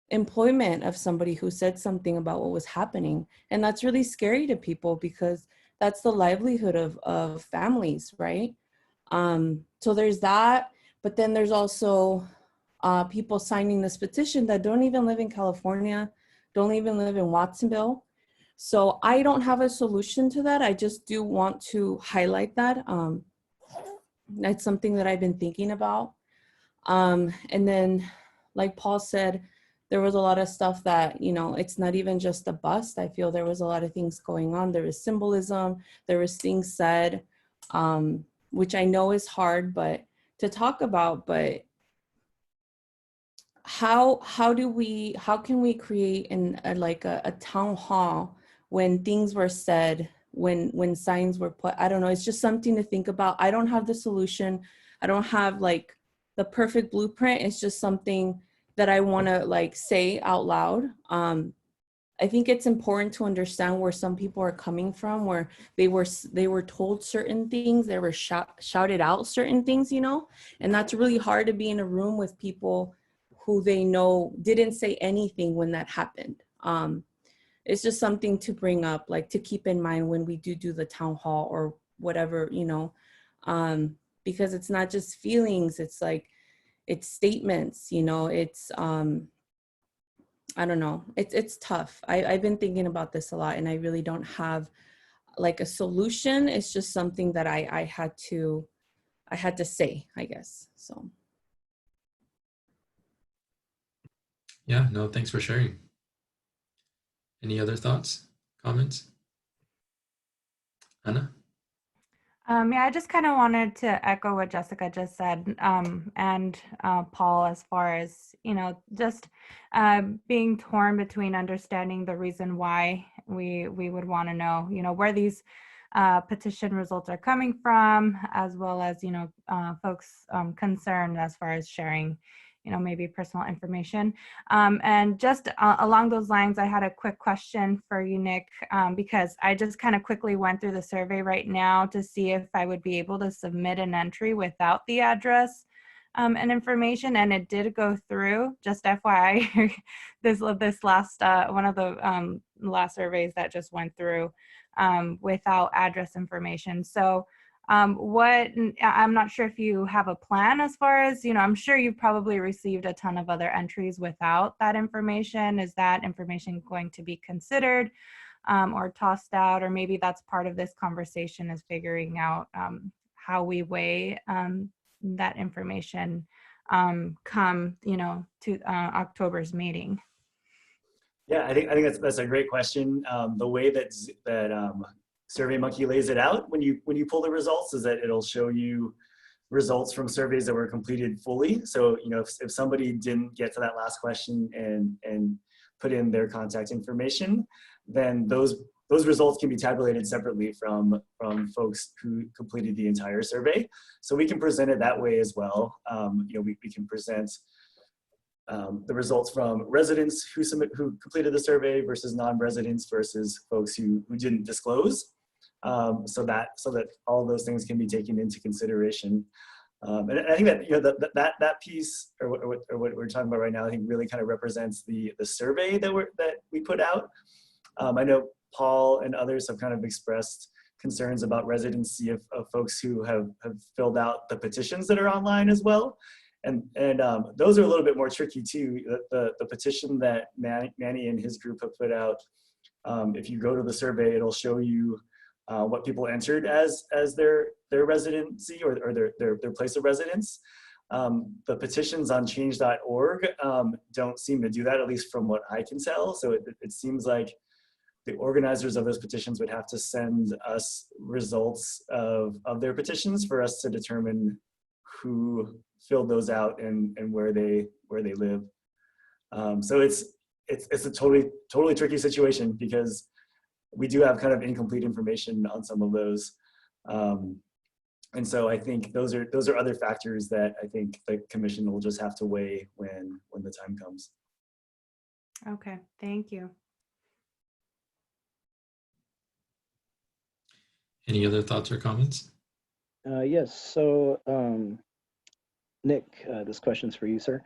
employment of somebody who said something about what was happening. And that's really scary to people, because that's the livelihood of families, right? So there's that, but then there's also people signing this petition that don't even live in California, don't even live in Watsonville. So I don't have a solution to that. I just do want to highlight that. That's something that I've been thinking about. And then, like Paul said, there was a lot of stuff that, it's not even just a bust. I feel there was a lot of things going on. There was symbolism, there was things said, which I know is hard to talk about, but how can we create a town hall when things were said, when signs were put? I don't know. It's just something to think about. I don't have the solution. I don't have like the perfect blueprint. It's just something that I want to say out loud. I think it's important to understand where some people are coming from, where they were told certain things, they were shouted out certain things, and that's really hard to be in a room with people who they know didn't say anything when that happened. It's just something to bring up, to keep in mind when we do the town hall or whatever, because it's not just feelings, it's statements, it's, I don't know, it's tough. I've been thinking about this a lot, and I really don't have a solution. It's just something that I had to say, I guess, so. Yeah, no, thanks for sharing. Any other thoughts, comments? Anna? Yeah, I just kind of wanted to echo what Jessica just said, and Paul, as far as, just being torn between understanding the reason why we would want to know, where these petition results are coming from, as well as, folks concerned as far as sharing, maybe personal information. And just along those lines, I had a quick question for you, Nick, because I just kind of quickly went through the survey right now to see if I would be able to submit an entry without the address and information, and it did go through. Just FYI, this last one of the last surveys that just went through without address information. So I'm not sure if you have a plan as far as, I'm sure you've probably received a ton of other entries without that information. Is that information going to be considered or tossed out? Or maybe that's part of this conversation, is figuring out how we weigh that information come, to October's meeting. Yeah, I think that's a great question. The way that SurveyMonkey lays it out when you pull the results is that it'll show you results from surveys that were completed fully. So if somebody didn't get to that last question and put in their contact information, then those results can be tabulated separately from folks who completed the entire survey. So we can present it that way as well. We can present the results from residents who completed the survey versus non-residents versus folks who didn't disclose, so that all of those things can be taken into consideration. And I think that that piece, or what we're talking about right now, I think really kind of represents the survey that we put out. I know Paul and others have kind of expressed concerns about residency of folks who have filled out the petitions that are online as well. And those are a little bit more tricky too. The petition that Manny and his group have put out, if you go to the survey, it'll show you what people entered as their residency or their place of residence. The petitions on change.org don't seem to do that, at least from what I can tell. So it seems like the organizers of those petitions would have to send us results of their petitions for us to determine who filled those out and where they live. So it's a totally tricky situation, because we do have kind of incomplete information on some of those. And so I think those are other factors that I think the commission will just have to weigh when the time comes. Okay, thank you. Any other thoughts or comments? Yes, so Nick, this question's for you, sir.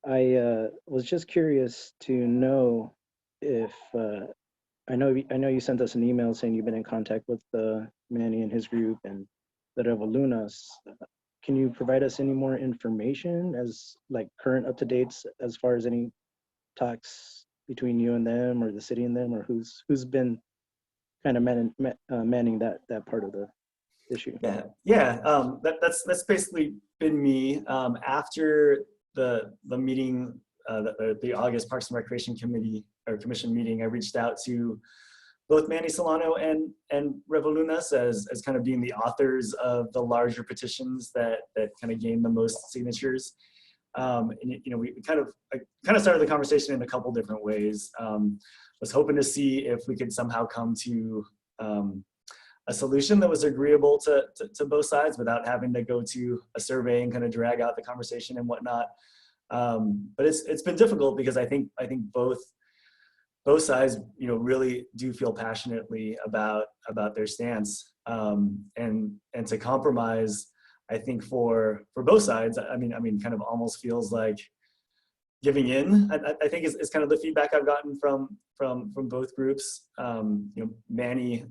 I was just curious to know if, I know you sent us an email saying you've been in contact with Manny and his group and the Revolunas. Can you provide us any more information, as like current up-to-dates, as far as any talks between you and them, or the city and them, or who's been kind of manning that part of the issue? Yeah. That's basically been me. After the meeting, the August Parks and Recreation Commission meeting, I reached out to both Manny Solano and Revolunas as kind of being the authors of the larger petitions that kind of gained the most signatures. And we kind of started the conversation in a couple different ways. Was hoping to see if we could somehow come to a solution that was agreeable to both sides without having to go to a survey and kind of drag out the conversation and whatnot. But it's been difficult, because I think both sides really do feel passionately about their stance, and to compromise, I think for both sides, I mean kind of almost feels like giving in. I think is kind of the feedback I've gotten from both groups. Manny,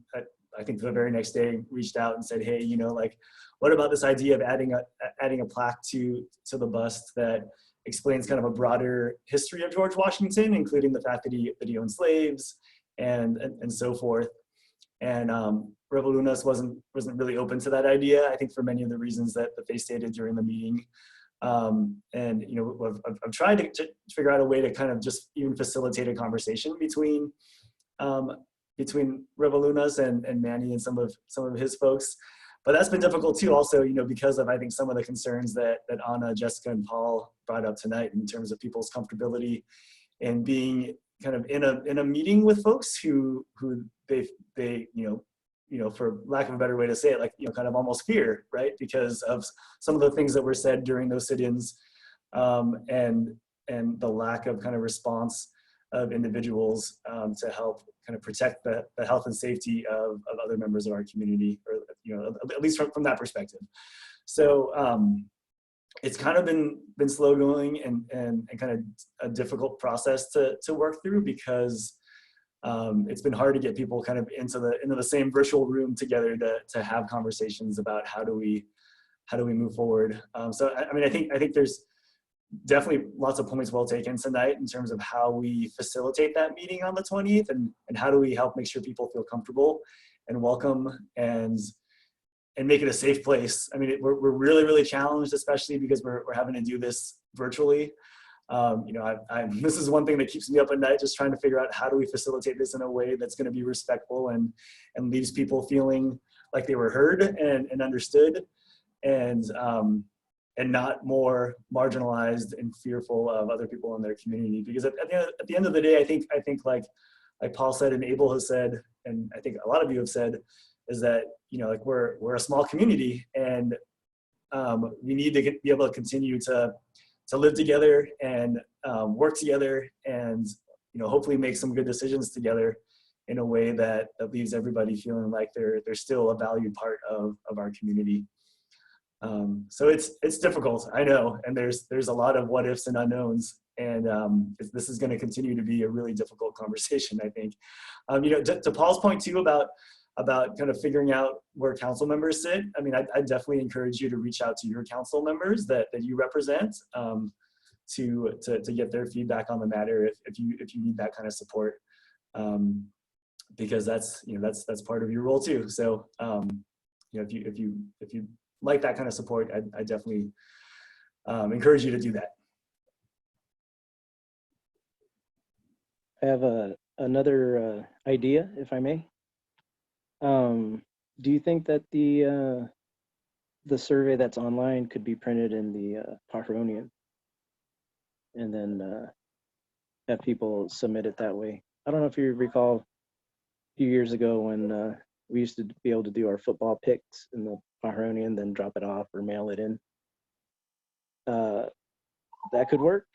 I think the very next day reached out and said, hey, like, what about this idea of adding a plaque to the bust that explains kind of a broader history of George Washington, including the fact that he owned slaves and so forth. And Revolunas wasn't really open to that idea, I think, for many of the reasons that they stated during the meeting. And I've tried to figure out a way to kind of just even facilitate a conversation between between Revolunas and Manny and some of his folks. But that's been difficult too, also, you know, because of, I think, some of the concerns that Anna, Jessica, and Paul brought up tonight in terms of people's comfortability and being kind of in a meeting with folks who they you know, for lack of a better way to say it, like, you know, kind of almost fear, right? Because of some of the things that were said during those sit-ins, and the lack of kind of response of individuals to help kind of protect the health and safety of other members of our community, or, you know, at least from that perspective. So it's kind of been slow going and kind of a difficult process to work through, because it's been hard to get people kind of into the same virtual room together to have conversations about how do we move forward. So I mean, I think there's definitely lots of points well taken tonight in terms of how we facilitate that meeting on the 20th, and how do we help make sure people feel comfortable and welcome and make it a safe place. I mean, we're really, really challenged, especially because we're having to do this virtually. You know, this is one thing that keeps me up at night, just trying to figure out how do we facilitate this in a way that's going to be respectful and leaves people feeling like they were heard and understood, and not more marginalized and fearful of other people in their community. Because at the end of the day, I think like Paul said and Abel has said, and I think a lot of you have said, is that, you know, like we're a small community, and we need to be able to continue to live together and work together, and, you know, hopefully make some good decisions together in a way that leaves everybody feeling like they're still a valued part of our community. So it's difficult, I know, and there's a lot of what ifs and unknowns, and this is going to continue to be a really difficult conversation, I think. You know, to Paul's point too about kind of figuring out where council members sit. I mean, I definitely encourage you to reach out to your council members that you represent, to get their feedback on the matter if you need that kind of support, because that's, you know, that's part of your role too. So you know, if you like that kind of support, I definitely encourage you to do that. I have another idea, if I may. Do you think that the survey that's online could be printed in the Pajaronian, and then have people submit it that way? I don't know if you recall a few years ago when we used to be able to do our football picks in the Pajaronian, then drop it off or mail it in. That could work.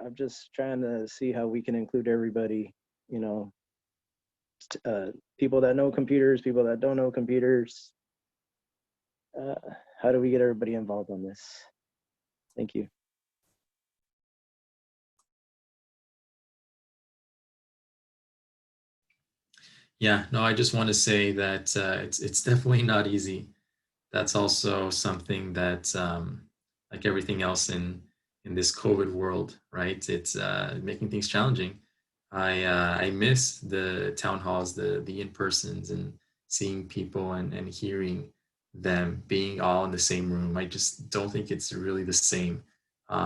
I'm just trying to see how we can include everybody, you know, people that know computers, people that don't know computers. How do we get everybody involved on this? Thank you. Yeah, no, I just want to say that it's definitely not easy. That's also something that, like everything else in this COVID world, right? It's making things challenging. I miss the town halls, the in-persons, and seeing people and hearing them being all in the same room. I just don't think it's really the same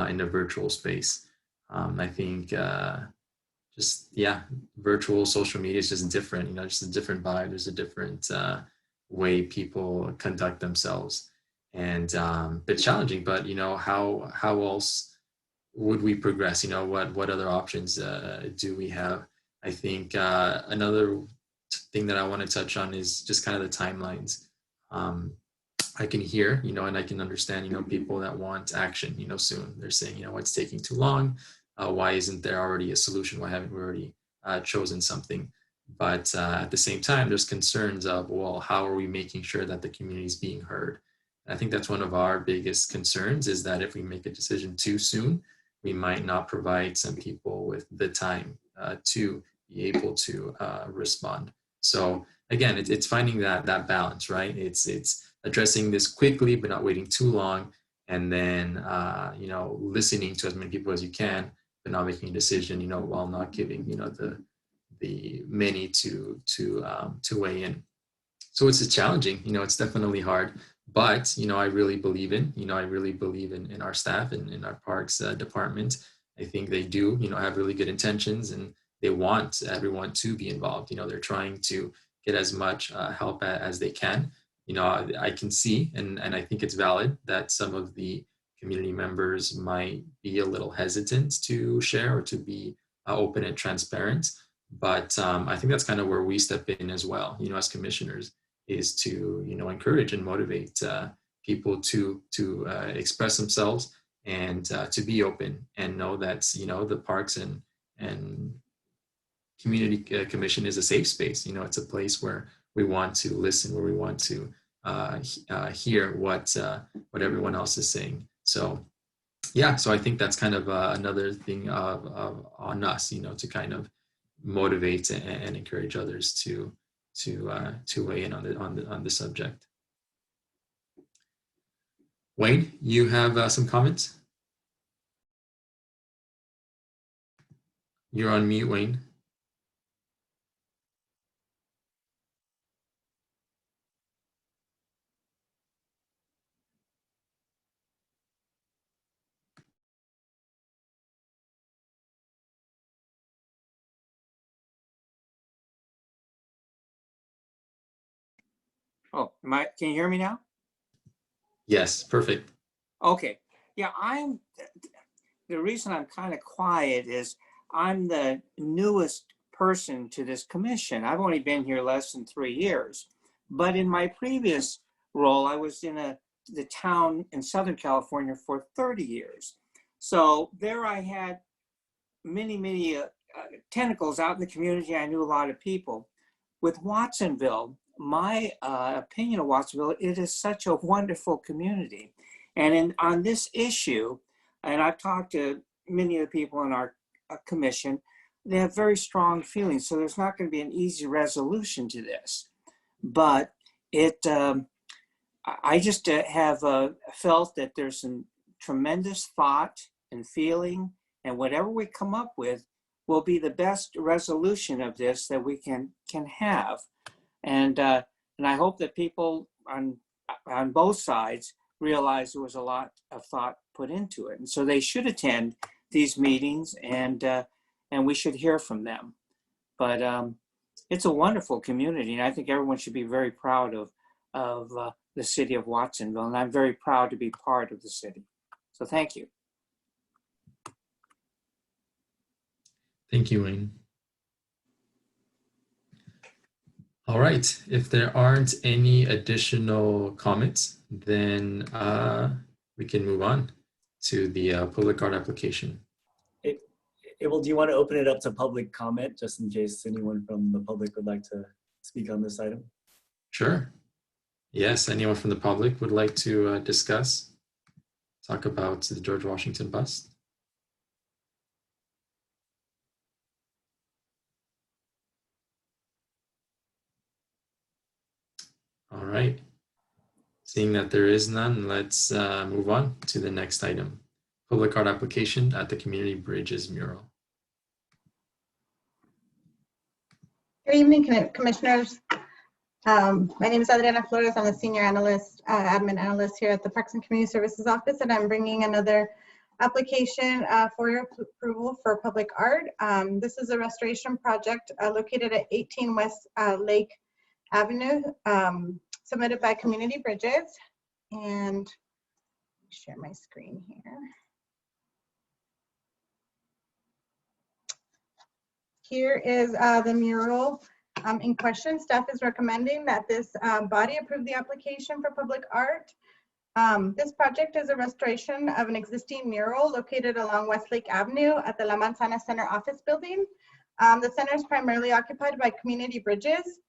in the virtual space. I think virtual social media is just different, you know, just a different vibe. There's a different way people conduct themselves, and bit challenging, but, you know, how else would we progress? You know, what other options do we have? I think another thing that I want to touch on is just kind of the timelines. I can hear, you know, and I can understand, you know, people that want action, you know, soon. They're saying, you know, what's taking too long? Why isn't there already a solution? Why haven't we already chosen something? But at the same time, there's concerns of, well, how are we making sure that the community is being heard? And I think that's one of our biggest concerns, is that if we make a decision too soon, we might not provide some people with the time to be able to respond. So again, it's finding that balance, right? It's addressing this quickly, but not waiting too long, and then you know, listening to as many people as you can, but not making a decision, you know, while not giving, you know, the many to weigh in. So it's challenging, you know, it's definitely hard, but, you know, I really believe in our staff and in our parks department. I think they do, you know, have really good intentions, and they want everyone to be involved. You know, they're trying to get as much help as they can. You know, I can see, and I think it's valid, that some of the community members might be a little hesitant to share or to be open and transparent. But I think that's kind of where we step in as well, you know, as commissioners, is to, you know, encourage and motivate people to express themselves and to be open and know that, you know, the Parks and Community Commission is a safe space. You know, it's a place where we want to listen, where we want to hear what everyone else is saying. So yeah, so I think that's kind of another thing on us, you know, to kind of motivate and encourage others to weigh in on the subject. Wayne, you have some comments? You're on mute, Wayne. Oh, can you hear me now? Yes, perfect. Okay. Yeah, the reason I'm kind of quiet is I'm the newest person to this commission. I've only been here less than 3 years, but in my previous role, I was in the town in Southern California for 30 years. So there I had many tentacles out in the community. I knew a lot of people. With Watsonville, my opinion of Watsonville, it is such a wonderful community. And on this issue, and I've talked to many of the people in our commission, they have very strong feelings. So there's not going to be an easy resolution to this. But I just have felt that there's some tremendous thought and feeling, and whatever we come up with will be the best resolution of this that we can have. And I hope that people on both sides realize there was a lot of thought put into it. And so they should attend these meetings, and we should hear from them. But it's a wonderful community, and I think everyone should be very proud of the city of Watsonville, and I'm very proud to be part of the city. So thank you. Thank you, Wayne. All right, if there aren't any additional comments, then we can move on to the public art application. Abel, do you want to open it up to public comment, just in case anyone from the public would like to speak on this item? Sure. Yes, anyone from the public would like to talk about the George Washington bust? All right. Seeing that there is none, let's move on to the next item. Public art application at the Community Bridges mural. Good evening, commissioners. My name is Adriana Flores. I'm a senior analyst, admin analyst here at the Parks and Community Services Office, and I'm bringing another application for your approval for public art. This is a restoration project located at 18 West Lake Avenue, submitted by Community Bridges. And share my screen here. Here is the mural in question. Staff is recommending that this body approve the application for public art. This project is a restoration of an existing mural located along Westlake Avenue at the La Manzana Center office building. The center is primarily occupied by Community Bridges.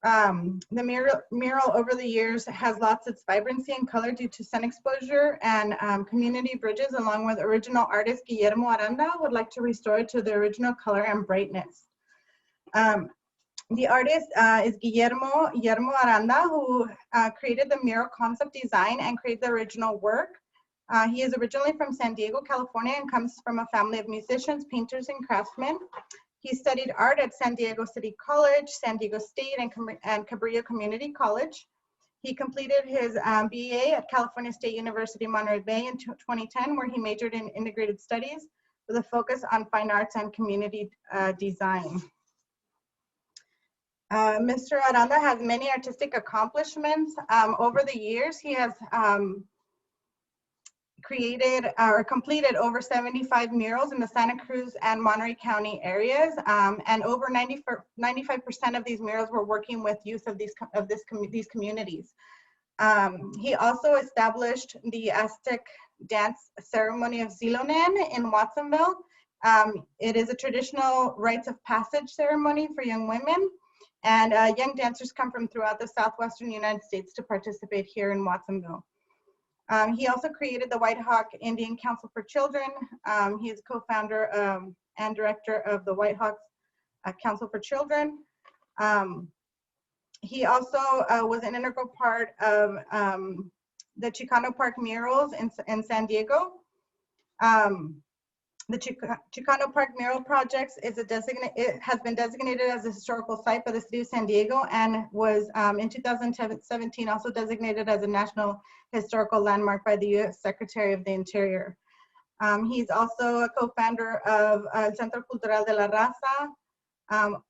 The mural over the years has lost its vibrancy and color due to sun exposure, and Community Bridges, along with original artist Guillermo Aranda, would like to restore it to the original color and brightness. The artist is Guillermo Aranda, who created the mural concept design and created the original work. He is originally from San Diego, California, and comes from a family of musicians, painters, and craftsmen. He studied art at San Diego City College, San Diego State, and Cabrillo Community College. He completed his BA at California State University, Monterey Bay in 2010, where he majored in integrated studies with a focus on fine arts and community design. Mr. Aranda has many artistic accomplishments. Over the years, he has created or completed over 75 murals in the Santa Cruz and Monterey County areas, and over 95% of these murals were working with youth of these communities. He also established the Aztec dance ceremony of Zilonen in Watsonville. It is a traditional rites of passage ceremony for young women, and young dancers come from throughout the southwestern United States to participate here in Watsonville. He also created the White Hawk Indian Council for Children. He is co-founder and director of the White Hawks Council for Children. He also was an integral part of the Chicano Park murals in San Diego. The Chicano Park Mural Project is it has been designated as a historical site by the City of San Diego, and was in 2017 also designated as a National Historical Landmark by the U.S. Secretary of the Interior. He's also a co-founder of Centro Cultural de la Raza,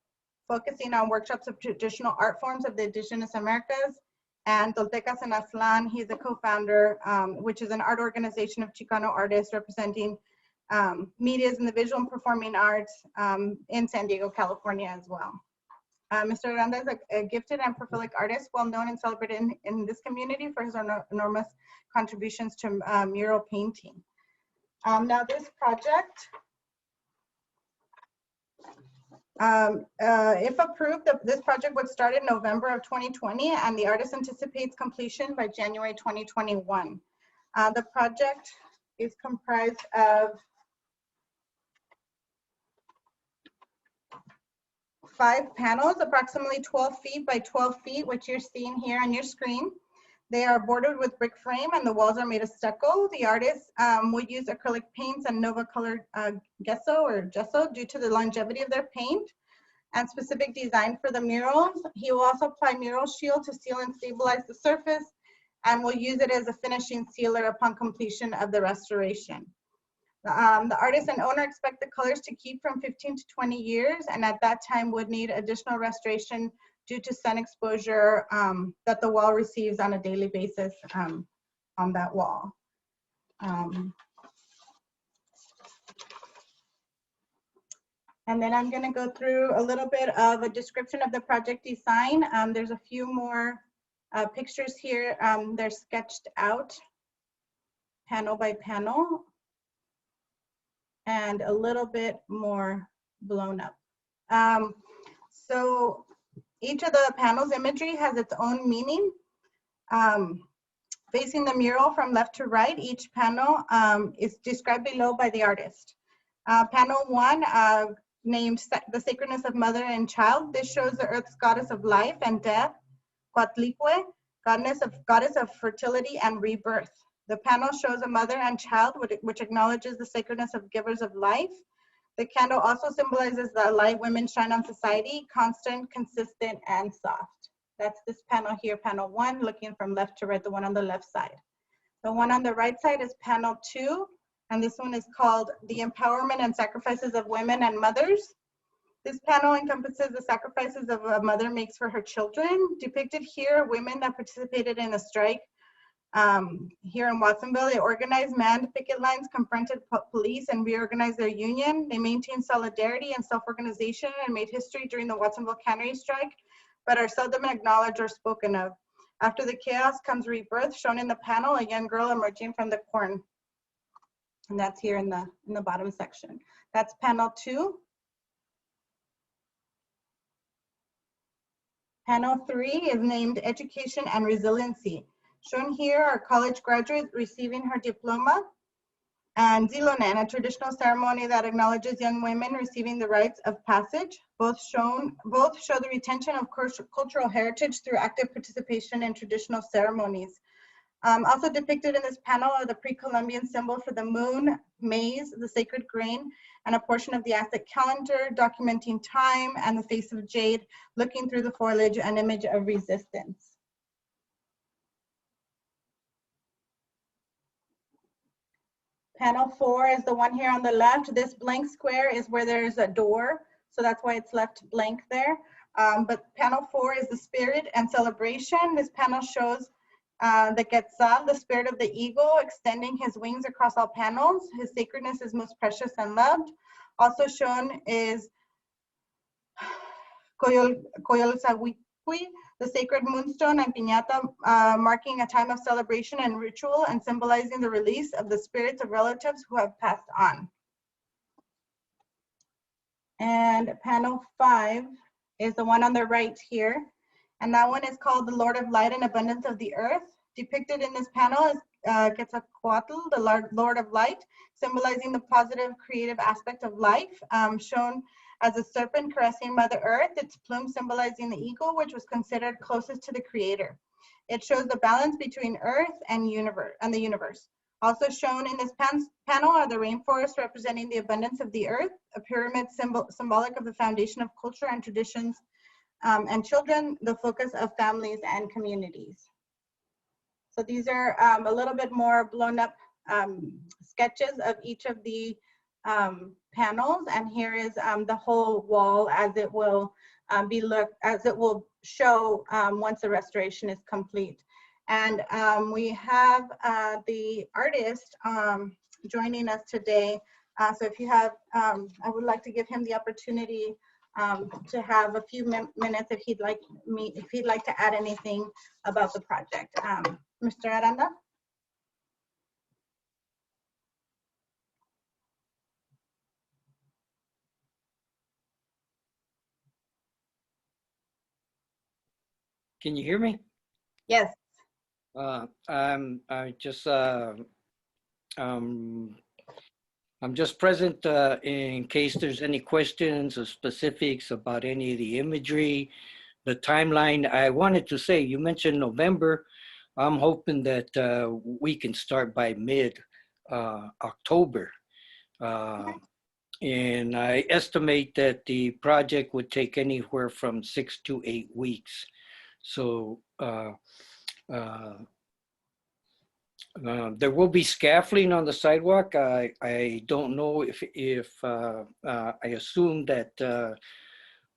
focusing on workshops of traditional art forms of the Indigenous Americas, and Toltecas en Aztlán. He's a co-founder, which is an art organization of Chicano artists representing medias in the visual and performing arts in San Diego, California as well. Mr. Aranda is a gifted and prolific artist, well known and celebrated in this community for his enormous contributions to mural painting. Now this project, if approved, this project would start in November of 2020, and the artist anticipates completion by January 2021. The project is comprised of 5 panels, approximately 12 feet by 12 feet, which you're seeing here on your screen. They are bordered with brick frame, and the walls are made of stucco. The artist would use acrylic paints and Nova colored gesso due to the longevity of their paint and specific design for the murals. He will also apply mural shield to seal and stabilize the surface, and will use it as a finishing sealer upon completion of the restoration. The artist and owner expect the colors to keep from 15 to 20 years, and at that time would need additional restoration due to sun exposure that the wall receives on a daily basis on that wall. And then I'm gonna go through a little bit of a description of the project design. There's a few more pictures here. They're sketched out panel by panel, and a little bit more blown up. So each of the panels' imagery has its own meaning. Facing the mural from left to right, each panel is described below by the artist. Panel 1, named The Sacredness of Mother and Child. This shows the earth's goddess of life and death, Coatlicue, goddess of fertility and rebirth. The panel shows a mother and child, which acknowledges the sacredness of givers of life. The candle also symbolizes the light women shine on society, constant, consistent, and soft. That's this panel here, panel 1, looking from left to right, the one on the left side. The one on the right side is panel 2, and this one is called The Empowerment and Sacrifices of Women and Mothers. This panel encompasses the sacrifices of a mother makes for her children. Depicted here, women that participated in a strike here in Watsonville. They organized manned picket lines, confronted police, and reorganized their union. They maintained solidarity and self-organization and made history during the Watsonville cannery strike, but are seldom acknowledged or spoken of. After the chaos comes rebirth, shown in the panel, a young girl emerging from the corn. And that's here in the bottom section. That's panel 2. Panel 3 is named Education and Resiliency. Shown here are college graduates receiving her diploma, and Zilonen, a traditional ceremony that acknowledges young women receiving the rites of passage. Both show the retention of cultural heritage through active participation in traditional ceremonies. Also depicted in this panel are the pre-Columbian symbol for the moon, maize, the sacred grain, and a portion of the Aztec calendar documenting time, and the face of jade looking through the foliage, an image of resistance. Panel 4 is the one here on the left. This blank square is where there's a door, so that's why it's left blank there. But panel 4 is the spirit and celebration. This panel shows the Quetzal, the spirit of the eagle, extending his wings across all panels. His sacredness is most precious and loved. Also shown is Coyolxauhqui, the sacred moonstone, and piñata, marking a time of celebration and ritual and symbolizing the release of the spirits of relatives who have passed on. And panel 5 is the one on the right here. And that one is called the Lord of Light and Abundance of the Earth. Depicted in this panel is Quetzalcoatl, the Lord of Light, symbolizing the positive creative aspect of life, shown as a serpent caressing Mother Earth, its plume symbolizing the eagle, which was considered closest to the creator. It shows the balance between Earth and the universe. Also shown in this panel are the rainforests representing the abundance of the earth, a pyramid symbolic of the foundation of culture and traditions, and children, the focus of families and communities. So these are a little bit more blown up sketches of each of the panels, and here is the whole wall as it will show once the restoration is complete. And we have the artist joining us today. So if you have, I would like to give him the opportunity to have a few minutes if he'd like to add anything about the project. Mr. Aranda? Can you hear me? Yes. I'm just present in case there's any questions or specifics about any of the imagery, the timeline. I wanted to say, you mentioned November. I'm hoping that we can start by mid-October. And I estimate that the project would take anywhere from 6 to 8 weeks. So there will be scaffolding on the sidewalk. I don't know if I assume that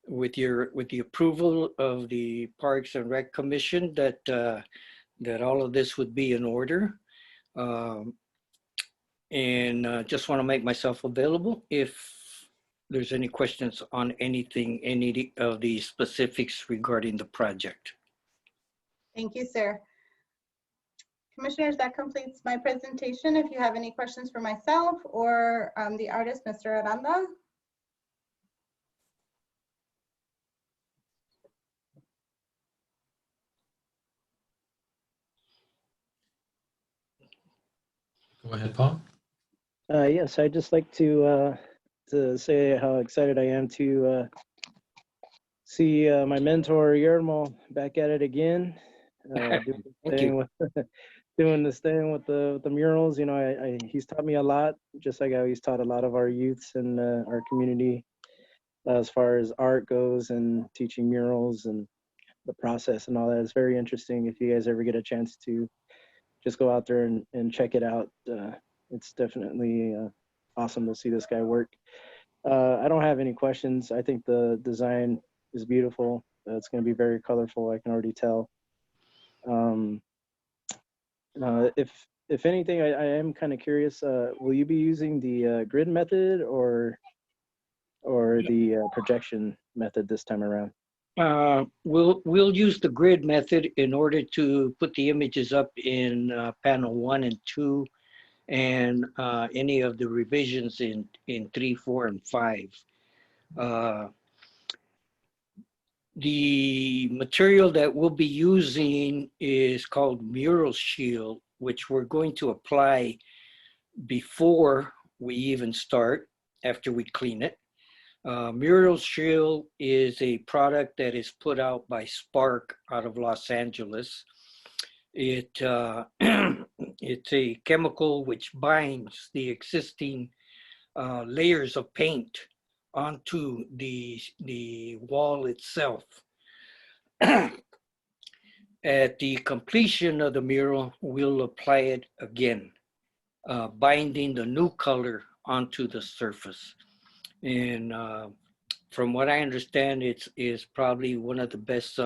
with the approval of the Parks and Rec Commission that that all of this would be in order. And just want to make myself available if there's any questions on anything, any of the specifics regarding the project. Thank you, sir. Commissioners, that completes my presentation. If you have any questions for myself or the artist, Mr. Aranda. Go ahead, Paul. Yes, I'd just like to say how excited I am to see my mentor Yermo back at it again, doing this thing with the murals. You know, he's taught me a lot, just like how he's taught a lot of our youths in our community as far as art goes and teaching murals and the process and all that. It's very interesting. If you guys ever get a chance to just go out there and check it out, it's definitely awesome to see this guy work. I don't have any questions. I think the design is beautiful. It's going to be very colorful. I can already tell. If anything, I am kind of curious. Will you be using the grid method or the projection method this time around? We'll use the grid method in order to put the images up in panel 1 and 2, and any of the revisions in 3, 4, and 5. The material that we'll be using is called Mural Shield, which we're going to apply before we even start, after we clean it. Mural Shield is a product that is put out by Spark out of Los Angeles. It's a chemical which binds the existing layers of paint onto the wall itself. At the completion of the mural, we'll apply it again. binding the new color onto the surface. And from what I understand, it's probably one of the best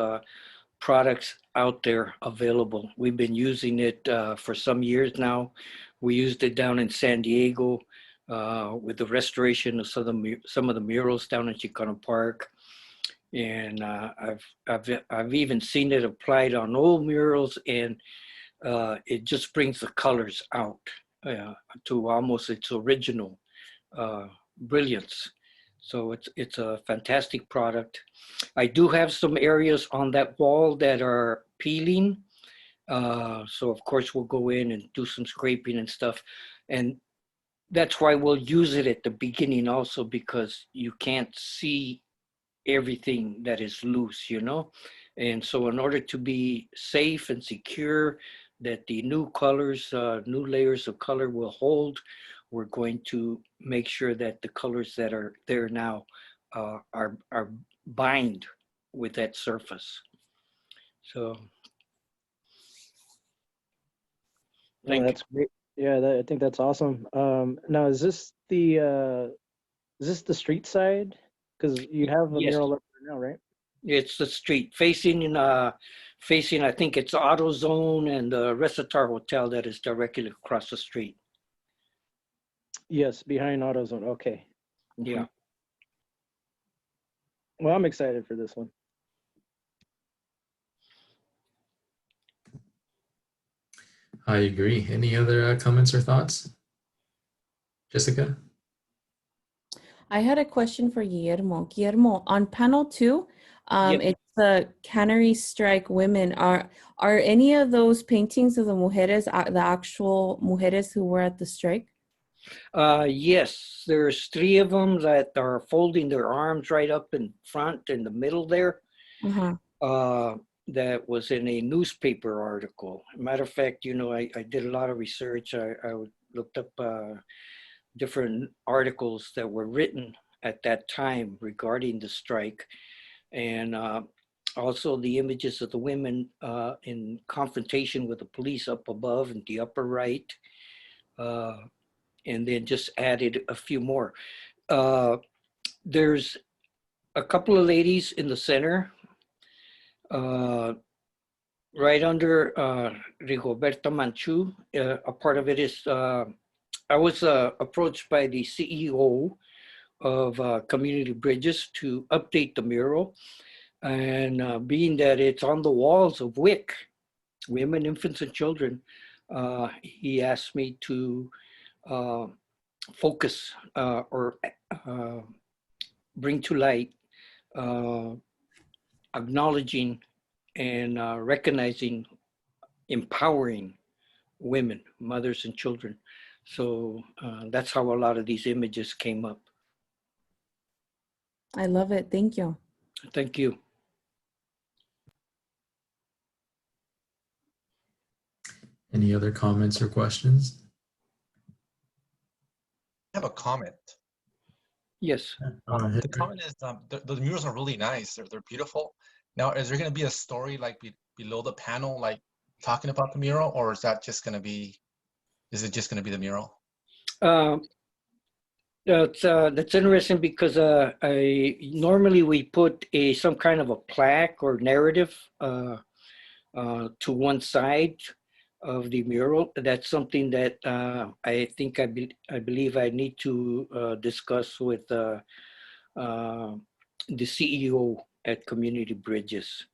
products out there available. We've been using it for some years now. We used it down in San Diego with the restoration of some of the murals down in Chicano Park. And I've even seen it applied on old murals, and it just brings the colors out to almost its original brilliance. So it's a fantastic product. I do have some areas on that wall that are peeling. So of course we'll go in and do some scraping and stuff. And that's why we'll use it at the beginning also, because you can't see everything that is loose, you know? And so in order to be safe and secure, that the new colors, new layers of color will hold, we're going to make sure that the colors that are there now are bind with that surface. So. That's great. Yeah, I think that's awesome. Now, is this the street side? Because you have a Yes. mural up there now, right? It's the street facing, I think it's AutoZone and the Resitar Hotel that is directly across the street. Yes, behind AutoZone. Okay. Yeah. Well, I'm excited for this one. I agree. Any other comments or thoughts? Jessica? I had a question for Guillermo. Guillermo, on panel 2, Yes. it's the Cannery Strike women. Are any of those paintings of the mujeres, the actual mujeres who were at the strike? Yes, there's 3 of them that are folding their arms right up in front in the middle there. That was in a newspaper article. Matter of fact, you know, I did a lot of research. I looked up different articles that were written at that time regarding the strike, and also the images of the women in confrontation with the police up above in the upper right, and then just added a few more. There's a couple of ladies in the center, right under Rigoberta Manchu. A part of it is, I was approached by the CEO of Community Bridges to update the mural. And being that it's on the walls of WIC, Women, Infants, and Children, he asked me to focus or bring to light acknowledging and recognizing, empowering women, mothers, and children. So that's how a lot of these images came up. I love it. Thank you. Thank you. Any other comments or questions? I have a comment. Yes. The comment is the murals are really nice. They're beautiful. Now, is there going to be a story like below the panel, like talking about the mural, or is that just going to be? Is it just going to be the mural? That's interesting because normally we put some kind of a plaque or narrative to one side of the mural. That's something that I think I believe I need to discuss with the CEO at Community Bridges.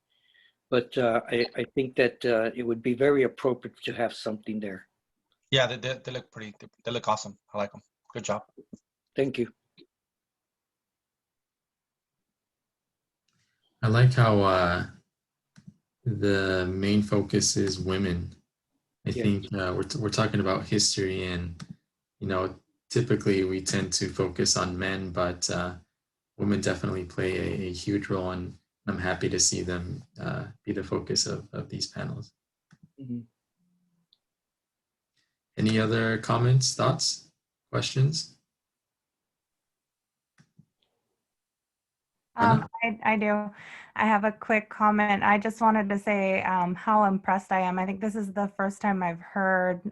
But I think that it would be very appropriate to have something there. Yeah, they look pretty. They look awesome. I like them. Good job. Thank you. I like how the main focus is women. I think we're talking about history, and you know, typically we tend to focus on men, but women definitely play a huge role, and I'm happy to see them be the focus of these panels. Mm-hmm. Any other comments, thoughts, questions? I do. I have a quick comment. I just wanted to say how impressed I am. I think this is the first time I've heard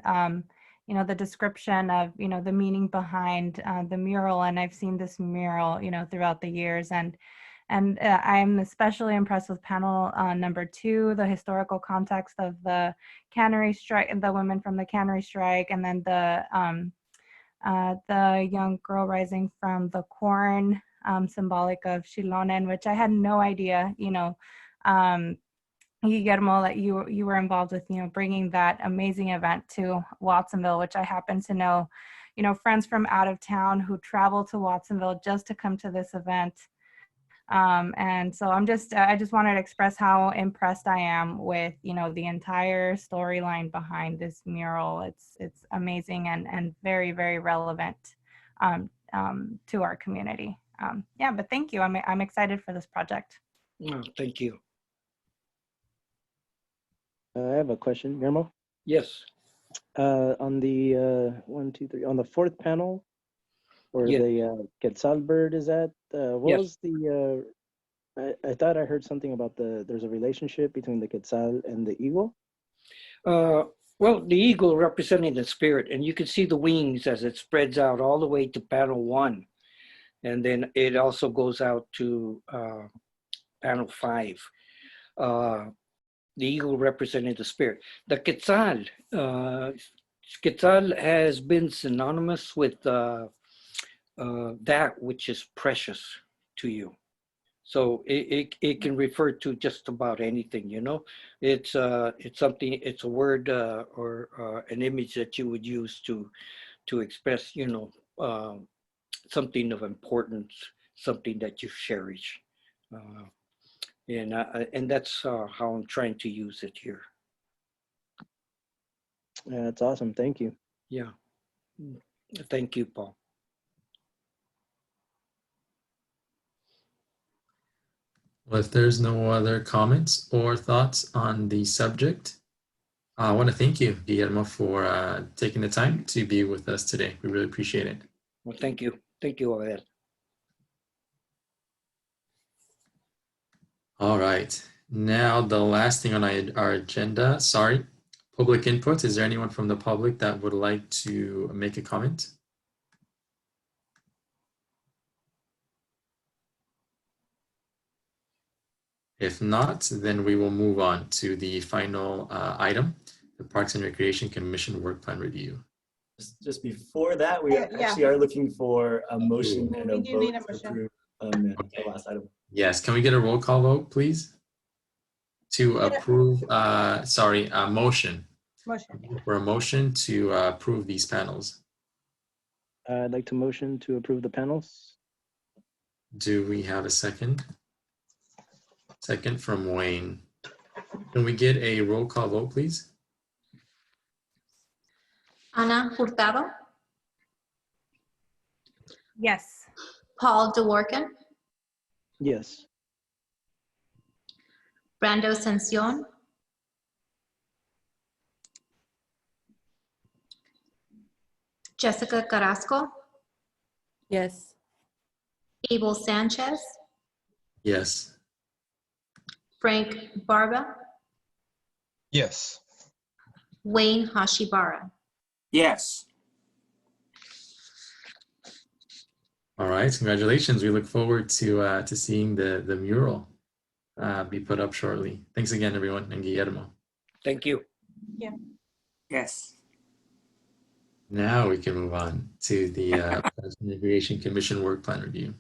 the description of, the meaning behind the mural. And I've seen this mural, throughout the years. And I'm especially impressed with panel number 2, the historical context of the cannery strike, the women from the cannery strike, and then the young girl rising from the corn, symbolic of Shilonen, which I had no idea, Guillermo, that you were involved with, bringing that amazing event to Watsonville, which I happen to know, friends from out of town who travel to Watsonville just to come to this event. And so I just wanted to express how impressed I am with, the entire storyline behind this mural. It's amazing and very, very relevant to our community. Yeah, but thank you. I'm excited for this project. Oh, thank you. I have a question, Guillermo. Yes. On the 1, 2, 3, on the 4th panel, where Yes. the Quetzal bird is at, what Yes. was the, I thought I heard something about there's a relationship between the Quetzal and the eagle? Well, the eagle representing the spirit, and you can see the wings as it spreads out all the way to panel 1. And then it also goes out to panel 5. The eagle representing the spirit. The Quetzal, Quetzal has been synonymous with that which is precious to you. So it can refer to just about anything, It's something, it's a word or an image that you would use to express, something of importance, something that you cherish. And that's how I'm trying to use it here. Yeah, that's awesome. Thank you. Yeah. Thank you, Paul. Well, if there's no other comments or thoughts on the subject, I want to thank you, Guillermo, for taking the time to be with us today. We really appreciate it. Well, thank you. Thank you, Abel. All right. Now, the last thing on our agenda, sorry, public input. Is there anyone from the public that would like to make a comment? If not, then we will move on to the final item, the Parks and Recreation Commission Work Plan Review. Just before that, we actually are looking for a motion and a vote to approve the last item. Yes, can we get a roll call vote, please? To approve, motion. Motion. For a motion to approve these panels. I'd like to motion to approve the panels. Do we have a second? Second from Wayne. Can we get a roll call vote, please? Ana Hurtado, Yes. Paul DeWorkin, Yes. Brando Sancion, Jessica Carrasco, Yes. Abel Sanchez, Yes. Frank Barba, Yes. Wayne Hashibara. Yes. All right, congratulations. We look forward to seeing the mural be put up shortly. Thanks again, everyone, and Guillermo. Thank you. Yeah. Yes. Now we can move on to the Parks and Recreation Commission Work Plan Review.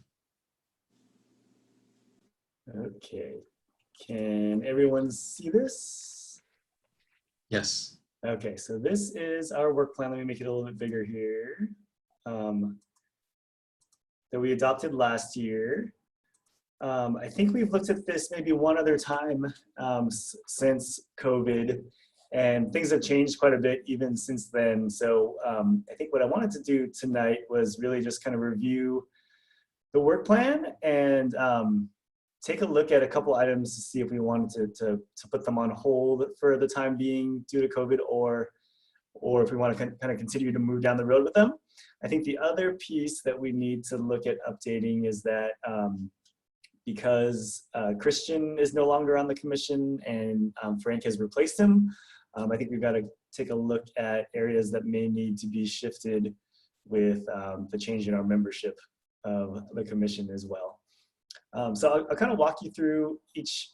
Okay. Can everyone see this? Yes. Okay, so this is our work plan. Let me make it a little bit bigger here. That we adopted last year. I think we've looked at this maybe one other time since COVID, and things have changed quite a bit even since then. So I think what I wanted to do tonight was really just kind of review the work plan and take a look at a couple items to see if we wanted to put them on hold for the time being due to COVID, or if we want to kind of continue to move down the road with them. I think the other piece that we need to look at updating is that because Christian is no longer on the commission and Frank has replaced him, I think we've got to take a look at areas that may need to be shifted with the change in our membership of the commission as well. So I'll kind of walk you through each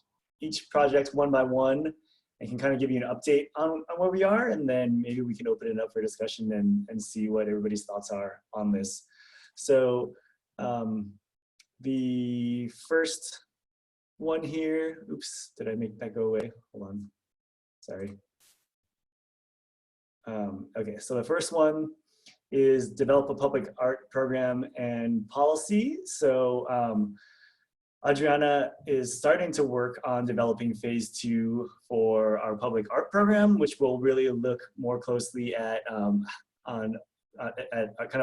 project one by one and can kind of give you an update on where we are, and then maybe we can open it up for discussion and see what everybody's thoughts are on this. So the first one here, oops, did I make that go away? Hold on, sorry. Okay, so the first one is develop a public art program and policy. So Adriana is starting to work on developing phase 2 for our public art program, which will really look more closely at kind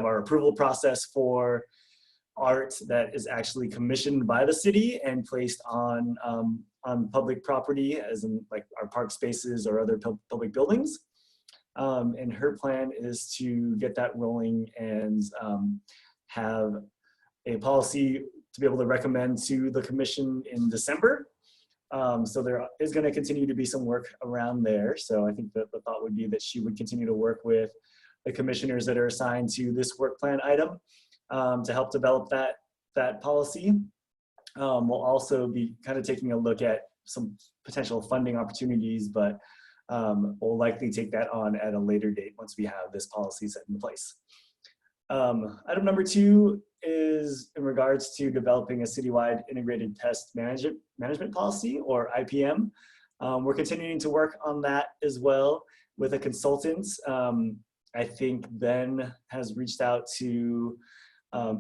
of our approval process for art that is actually commissioned by the city and placed on public property, as in like our park spaces or other public buildings. And her plan is to get that rolling and have a policy to be able to recommend to the commission in December. So there is going to continue to be some work around there. So I think that the thought would be that she would continue to work with the commissioners that are assigned to this work plan item to help develop that policy. We'll also be kind of taking a look at some potential funding opportunities, but we'll likely take that on at a later date once we have this policy set in place. Item number 2 is in regards to developing a citywide integrated pest management policy, or IPM. We're continuing to work on that as well with a consultant. I think Ben has reached out to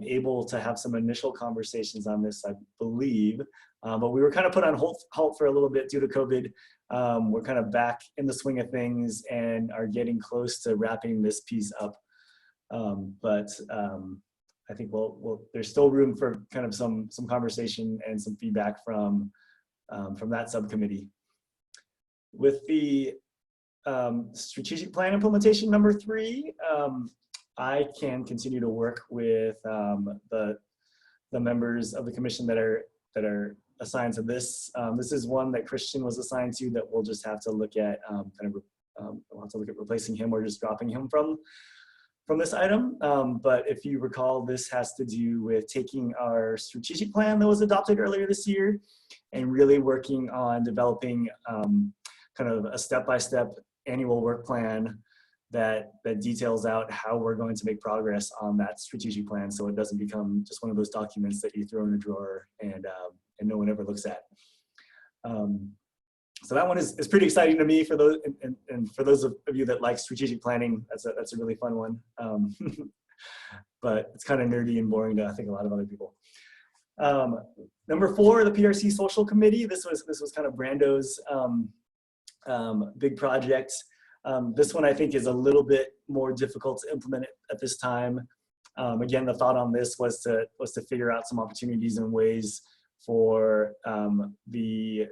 able to have some initial conversations on this, I believe, but we were kind of put on halt for a little bit due to COVID. We're kind of back in the swing of things and are getting close to wrapping this piece up. I think there's still room for kind of some conversation and some feedback from that subcommittee. With the strategic plan implementation number 3, I can continue to work with the members of the commission that are assigned to this. This is one that Christian was assigned to that we'll just have to look at we'll have to look at replacing him or just dropping him from this item. But if you recall, this has to do with taking our strategic plan that was adopted earlier this year and really working on developing kind of a step-by-step annual work plan that details out how we're going to make progress on that strategic plan, so it doesn't become just one of those documents that you throw in a drawer and no one ever looks at. So that one is pretty exciting to me. For those and for those of you that like strategic planning, that's a really fun one. But it's kind of nerdy and boring to I think a lot of other people. Number 4, the PRC Social Committee. This was kind of Brando's big project. This one I think is a little bit more difficult to implement at this time. Again, the thought on this was to figure out some opportunities and ways for the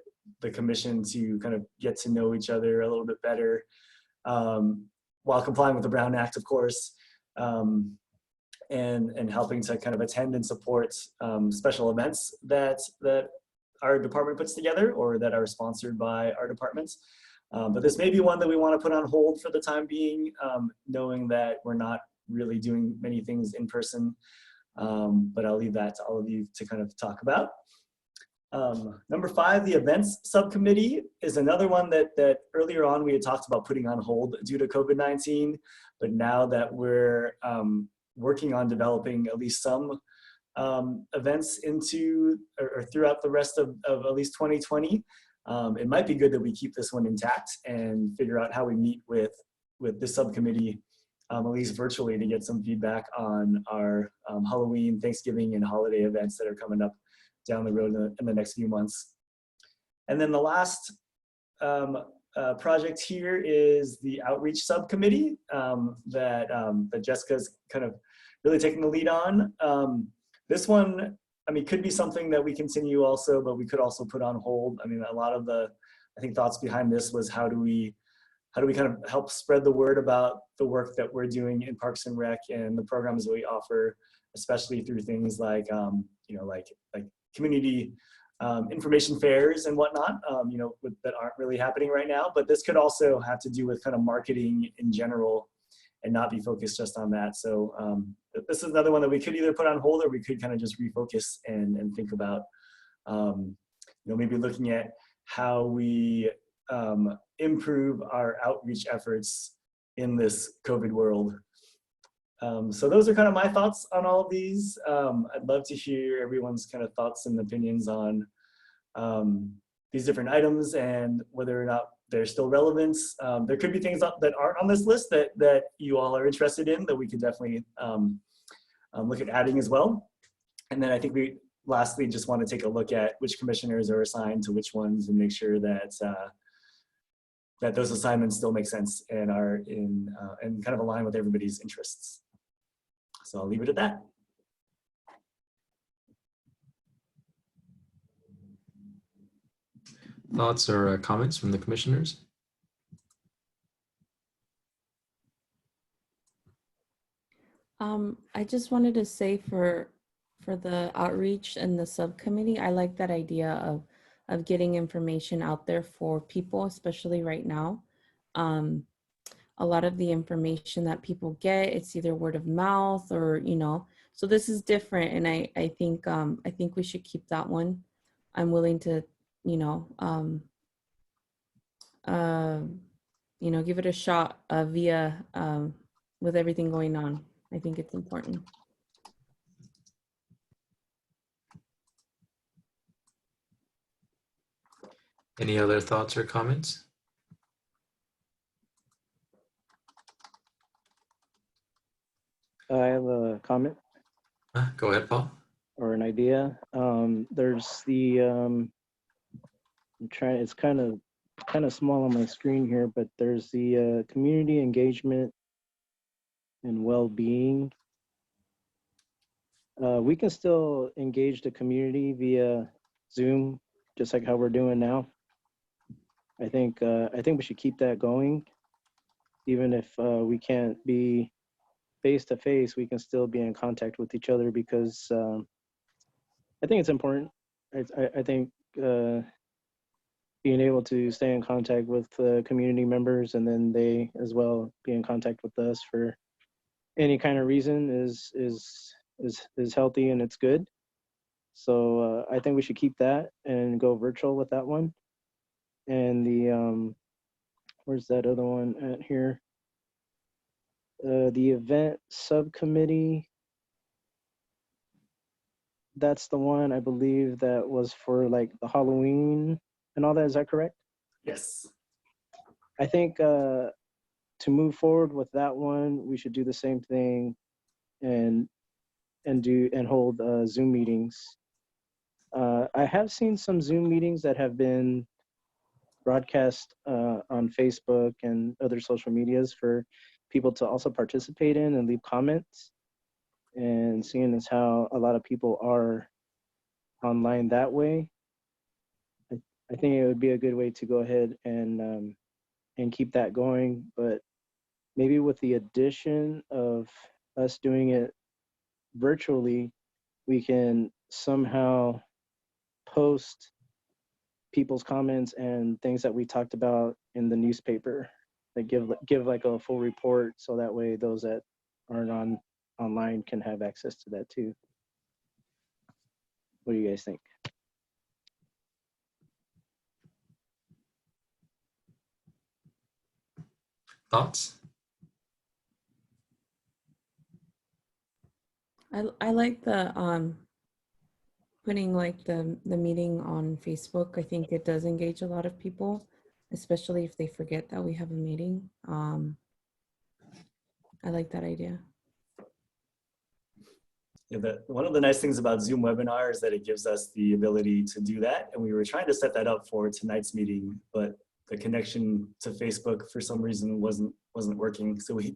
commission to kind of get to know each other a little bit better, while complying with the Brown Act, of course, and helping to kind of attend and support special events that our department puts together or that are sponsored by our departments. But this may be one that we want to put on hold for the time being, knowing that we're not really doing many things in person. But I'll leave that to all of you to kind of talk about. Number 5, the events subcommittee is another one that earlier on we had talked about putting on hold due to COVID-19, but now that we're working on developing at least some events into or throughout the rest of at least 2020, it might be good that we keep this one intact and figure out how we meet with this subcommittee, at least virtually, to get some feedback on our Halloween, Thanksgiving, and holiday events that are coming up down the road in the next few months. And then the last project here is the outreach subcommittee that Jessica's kind of really taking the lead on. This one, I mean, could be something that we continue also, but we could also put on hold. I mean, a lot of the, I think, thoughts behind this was how do we kind of help spread the word about the work that we're doing in Parks and Rec and the programs that we offer, especially through things like, you know, like community information fairs and whatnot, that aren't really happening right now. But this could also have to do with kind of marketing in general and not be focused just on that. So this is another one that we could either put on hold, or we could kind of just refocus and think about, maybe looking at how we improve our outreach efforts in this COVID world. So those are kind of my thoughts on all of these. I'd love to hear everyone's kind of thoughts and opinions on these different items and whether or not they're still relevant. There could be things that aren't on this list that you all are interested in that we could definitely look at adding as well. And then I think we lastly just want to take a look at which commissioners are assigned to which ones and make sure that that those assignments still make sense and are in and kind of align with everybody's interests. So I'll leave it at that. Thoughts or comments from the commissioners? I just wanted to say for the outreach and the subcommittee, I like that idea of getting information out there for people, especially right now. A lot of the information that people get, it's either word of mouth or, so this is different. And I think we should keep that one. I'm willing to, give it a shot via with everything going on. I think it's important. Any other thoughts or comments? I have a comment Go ahead, Paul. or an idea. There's the it's kind of small on my screen here, but there's the community engagement and well-being. We can still engage the community via Zoom, just like how we're doing now. I think we should keep that going, even if we can't be face to face. We can still be in contact with each other because I think it's important. I think being able to stay in contact with community members and then they as well be in contact with us for any kind of reason is healthy and it's good. So I think we should keep that and go virtual with that one. And the where's that other one at here? The event subcommittee. That's the one I believe that was for like the Halloween and all that. Is that correct? Yes. I think to move forward with that one, we should do the same thing and hold Zoom meetings. I have seen some Zoom meetings that have been broadcast on Facebook and other social medias for people to also participate in and leave comments. And seeing as how a lot of people are online that way, I think it would be a good way to go ahead and keep that going. But maybe with the addition of us doing it virtually, we can somehow post people's comments and things that we talked about in the newspaper, that give like a full report, so that way those that aren't online can have access to that too. What do you guys think? Thoughts? I like the putting like the meeting on Facebook. I think it does engage a lot of people, especially if they forget that we have a meeting. I like that idea. Yeah, one of the nice things about Zoom webinar is that it gives us the ability to do that. And we were trying to set that up for tonight's meeting, but the connection to Facebook for some reason wasn't working. So we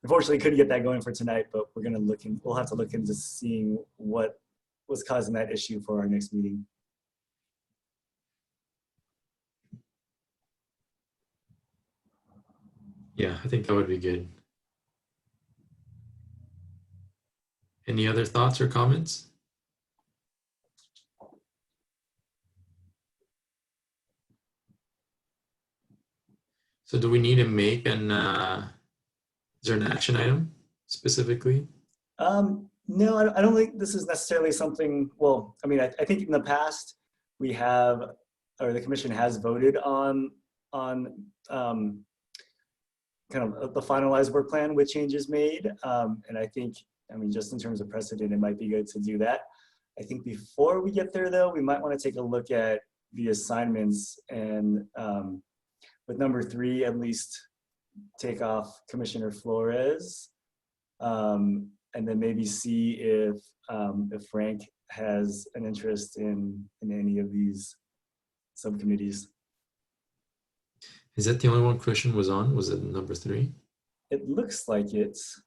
unfortunately couldn't get that going for tonight, but we'll have to look into seeing what was causing that issue for our next meeting. Yeah, I think that would be good. Any other thoughts or comments? So do we need to make an, is there an action item specifically? No, I don't think this is necessarily something, well, I mean, I think in the past we have, or the commission has voted on kind of the finalized work plan with changes made. And I think, I mean, just in terms of precedent, it might be good to do that. I think before we get there though, we might want to take a look at the assignments and with number 3, at least take off Commissioner Flores. And then maybe see if Frank has an interest in any of these subcommittees. Is that the only one Christian was on? Was it number 3? It looks like it's.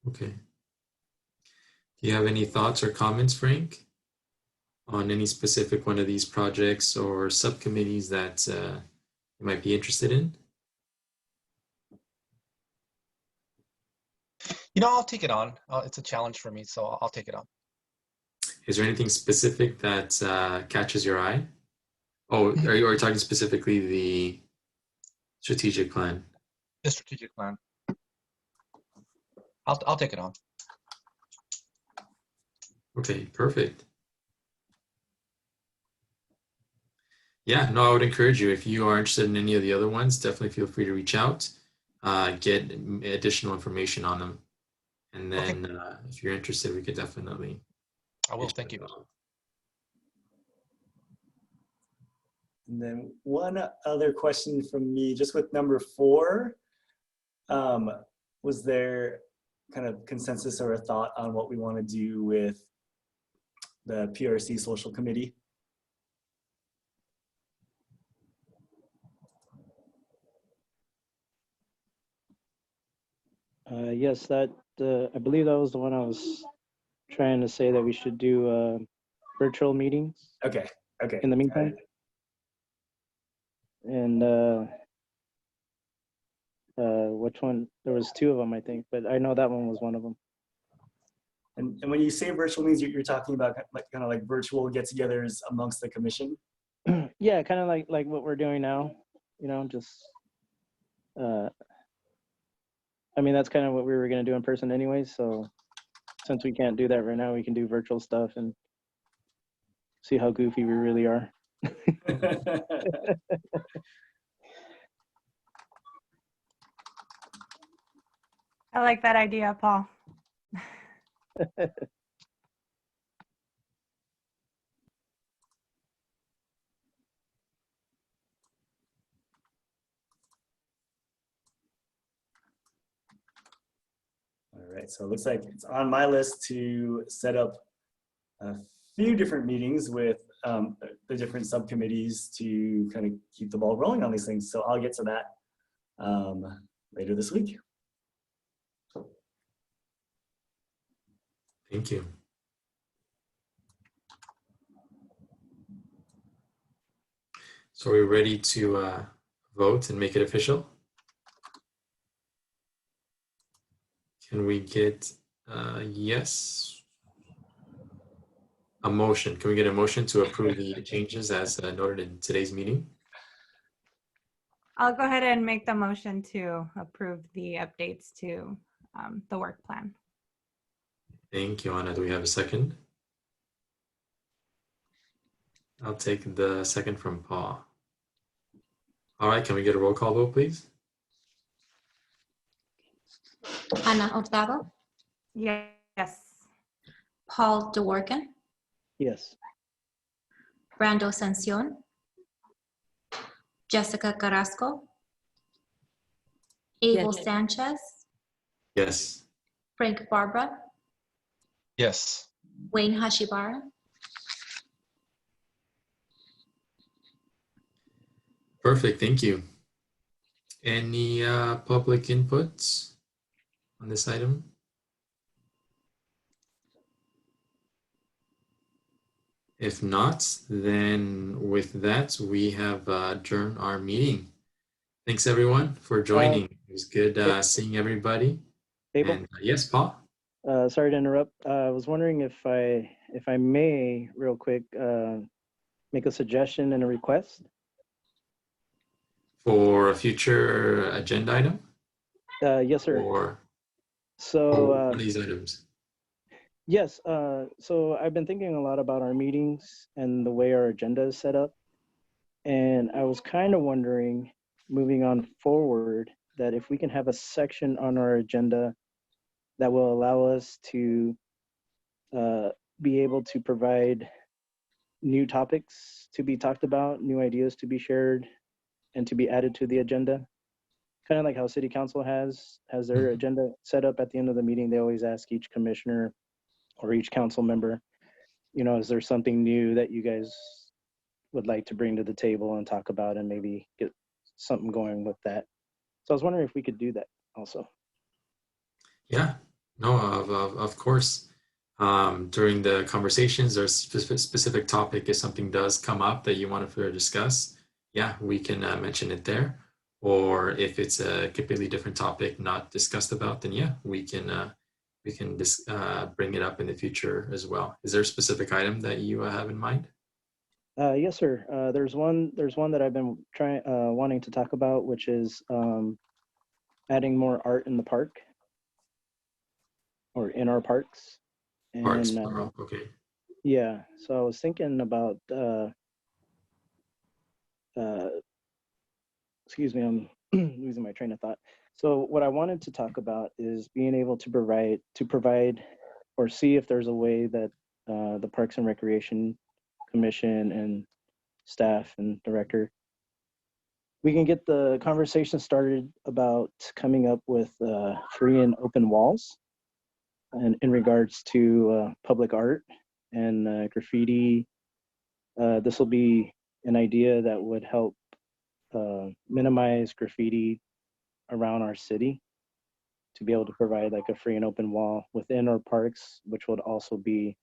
Okay. Do you have any thoughts or comments, Frank, on any specific one of these projects or subcommittees that you might be interested in? You know, I'll take it on. It's a challenge for me, so I'll take it on. Is there anything specific that catches your eye? Oh, are you talking specifically the strategic plan? The strategic plan. I'll take it on. Okay, perfect. Yeah, no, I would encourage you, if you are interested in any of the other ones, definitely feel free to reach out, get additional information on them. And then if you're interested, we could definitely. I will, thank you. And then one other question from me, just with number 4, was there kind of consensus or a thought on what we want to do with the PRC Social Committee? Yes, that I believe that was the one I was trying to say that we should do virtual meetings. Okay. In the meantime. And which one? There was 2 of them, I think, but I know that one was one of them. And when you say virtual meetings, you're talking about kind of like virtual get-togethers amongst the commission? Yeah, kind of like what we're doing now, you know, just I mean, that's kind of what we were going to do in person anyway. So since we can't do that right now, we can do virtual stuff and see how goofy we really are. I like that idea, Paul. All right, so it looks like it's on my list to set up a few different meetings with the different subcommittees to kind of keep the ball rolling on these things. So I'll get to that later this week. Thank you. So are we ready to vote and make it official? Can we get yes? A motion. Can we get a motion to approve the changes as noted in today's meeting? I'll go ahead and make the motion to approve the updates to the work plan. Thank you, Anna. Do we have a second? I'll take the second from Paul. All right, can we get a roll call vote, please? Ana Hurtado, Yes. Paul DeWorkin, Yes. Brando Sancion, Jessica Carrasco, Abel Yes. Sanchez, Yes. Frank Barbara, Yes. Wayne Hashibara. Perfect, thank you. Any public inputs on this item? If not, then with that, we have adjourned our meeting. Thanks everyone for joining. It was good seeing everybody. Abel? And yes, Paul? Sorry to interrupt. I was wondering if I may, real quick, make a suggestion and a request. For a future agenda item? Yes, sir. Or So, what are these items? yes, so I've been thinking a lot about our meetings and the way our agenda is set up. And I was kind of wondering, moving on forward, that if we can have a section on our agenda that will allow us to be able to provide new topics to be talked about, new ideas to be shared, and to be added to the agenda. Kind of like how City Council has their agenda set up at the end of the meeting. They always ask each commissioner or each council member, you know, is there something new that you guys would like to bring to the table and talk about and maybe get something going with that. So I was wondering if we could do that also. Yeah, no, of course. During the conversations, there's specific topic. If something does come up that you want to further discuss, yeah, we can mention it there. Or if it's a completely different topic not discussed about, then yeah, we can bring it up in the future as well. Is there a specific item that you have in mind? Yes, sir. There's one that I've been wanting to talk about, which is adding more art in the park or in our parks. Parks, And plural, okay. yeah, so I was thinking about excuse me, I'm losing my train of thought. So what I wanted to talk about is being able to provide or see if there's a way that the Parks and Recreation Commission and staff and director, we can get the conversation started about coming up with free and open walls and in regards to public art and graffiti. This will be an idea that would help minimize graffiti around our city, to be able to provide like a free and open wall within our parks, which would also be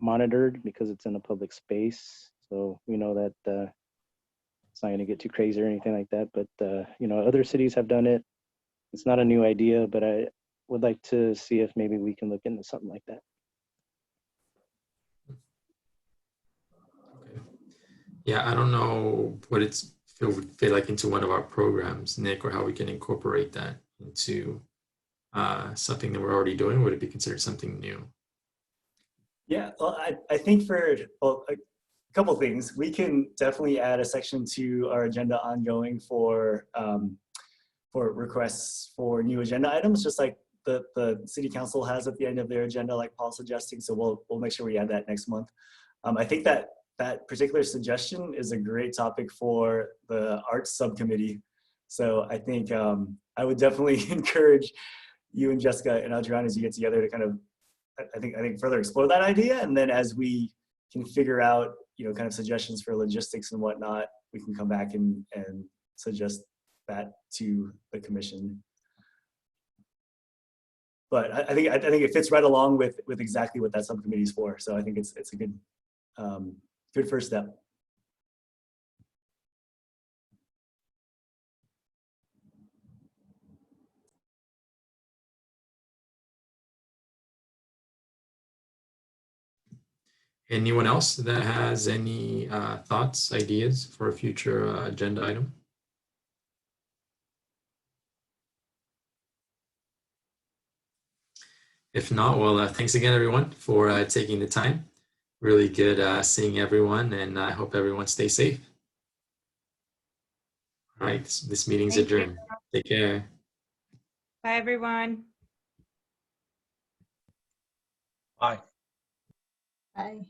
monitored because it's in a public space. So we know that it's not going to get too crazy or anything like that. But you know, other cities have done it. It's not a new idea, but I would like to see if maybe we can look into something like that. Okay. Yeah, I don't know what it would fit like into one of our programs, Nick, or how we can incorporate that into something that we're already doing. Would it be considered something new? Yeah, well, I think for a couple things, we can definitely add a section to our agenda ongoing for requests for new agenda items, just like the city council has at the end of their agenda, like Paul's suggesting. So we'll make sure we add that next month. I think that particular suggestion is a great topic for the arts subcommittee. So I think I would definitely encourage you and Jessica and Adriana as you get together to kind of, I think further explore that idea. And then as we can figure out, you know, kind of suggestions for logistics and whatnot, we can come back and suggest that to the commission. But I think it fits right along with exactly what that subcommittee is for. So I think it's a good good first step. Anyone else that has any thoughts, ideas for a future agenda item? If not, well, thanks again, everyone, for taking the time. Really good seeing everyone, and I hope everyone stays safe. All right, this meeting's adjourned. Take care. Bye, everyone. Bye. Bye.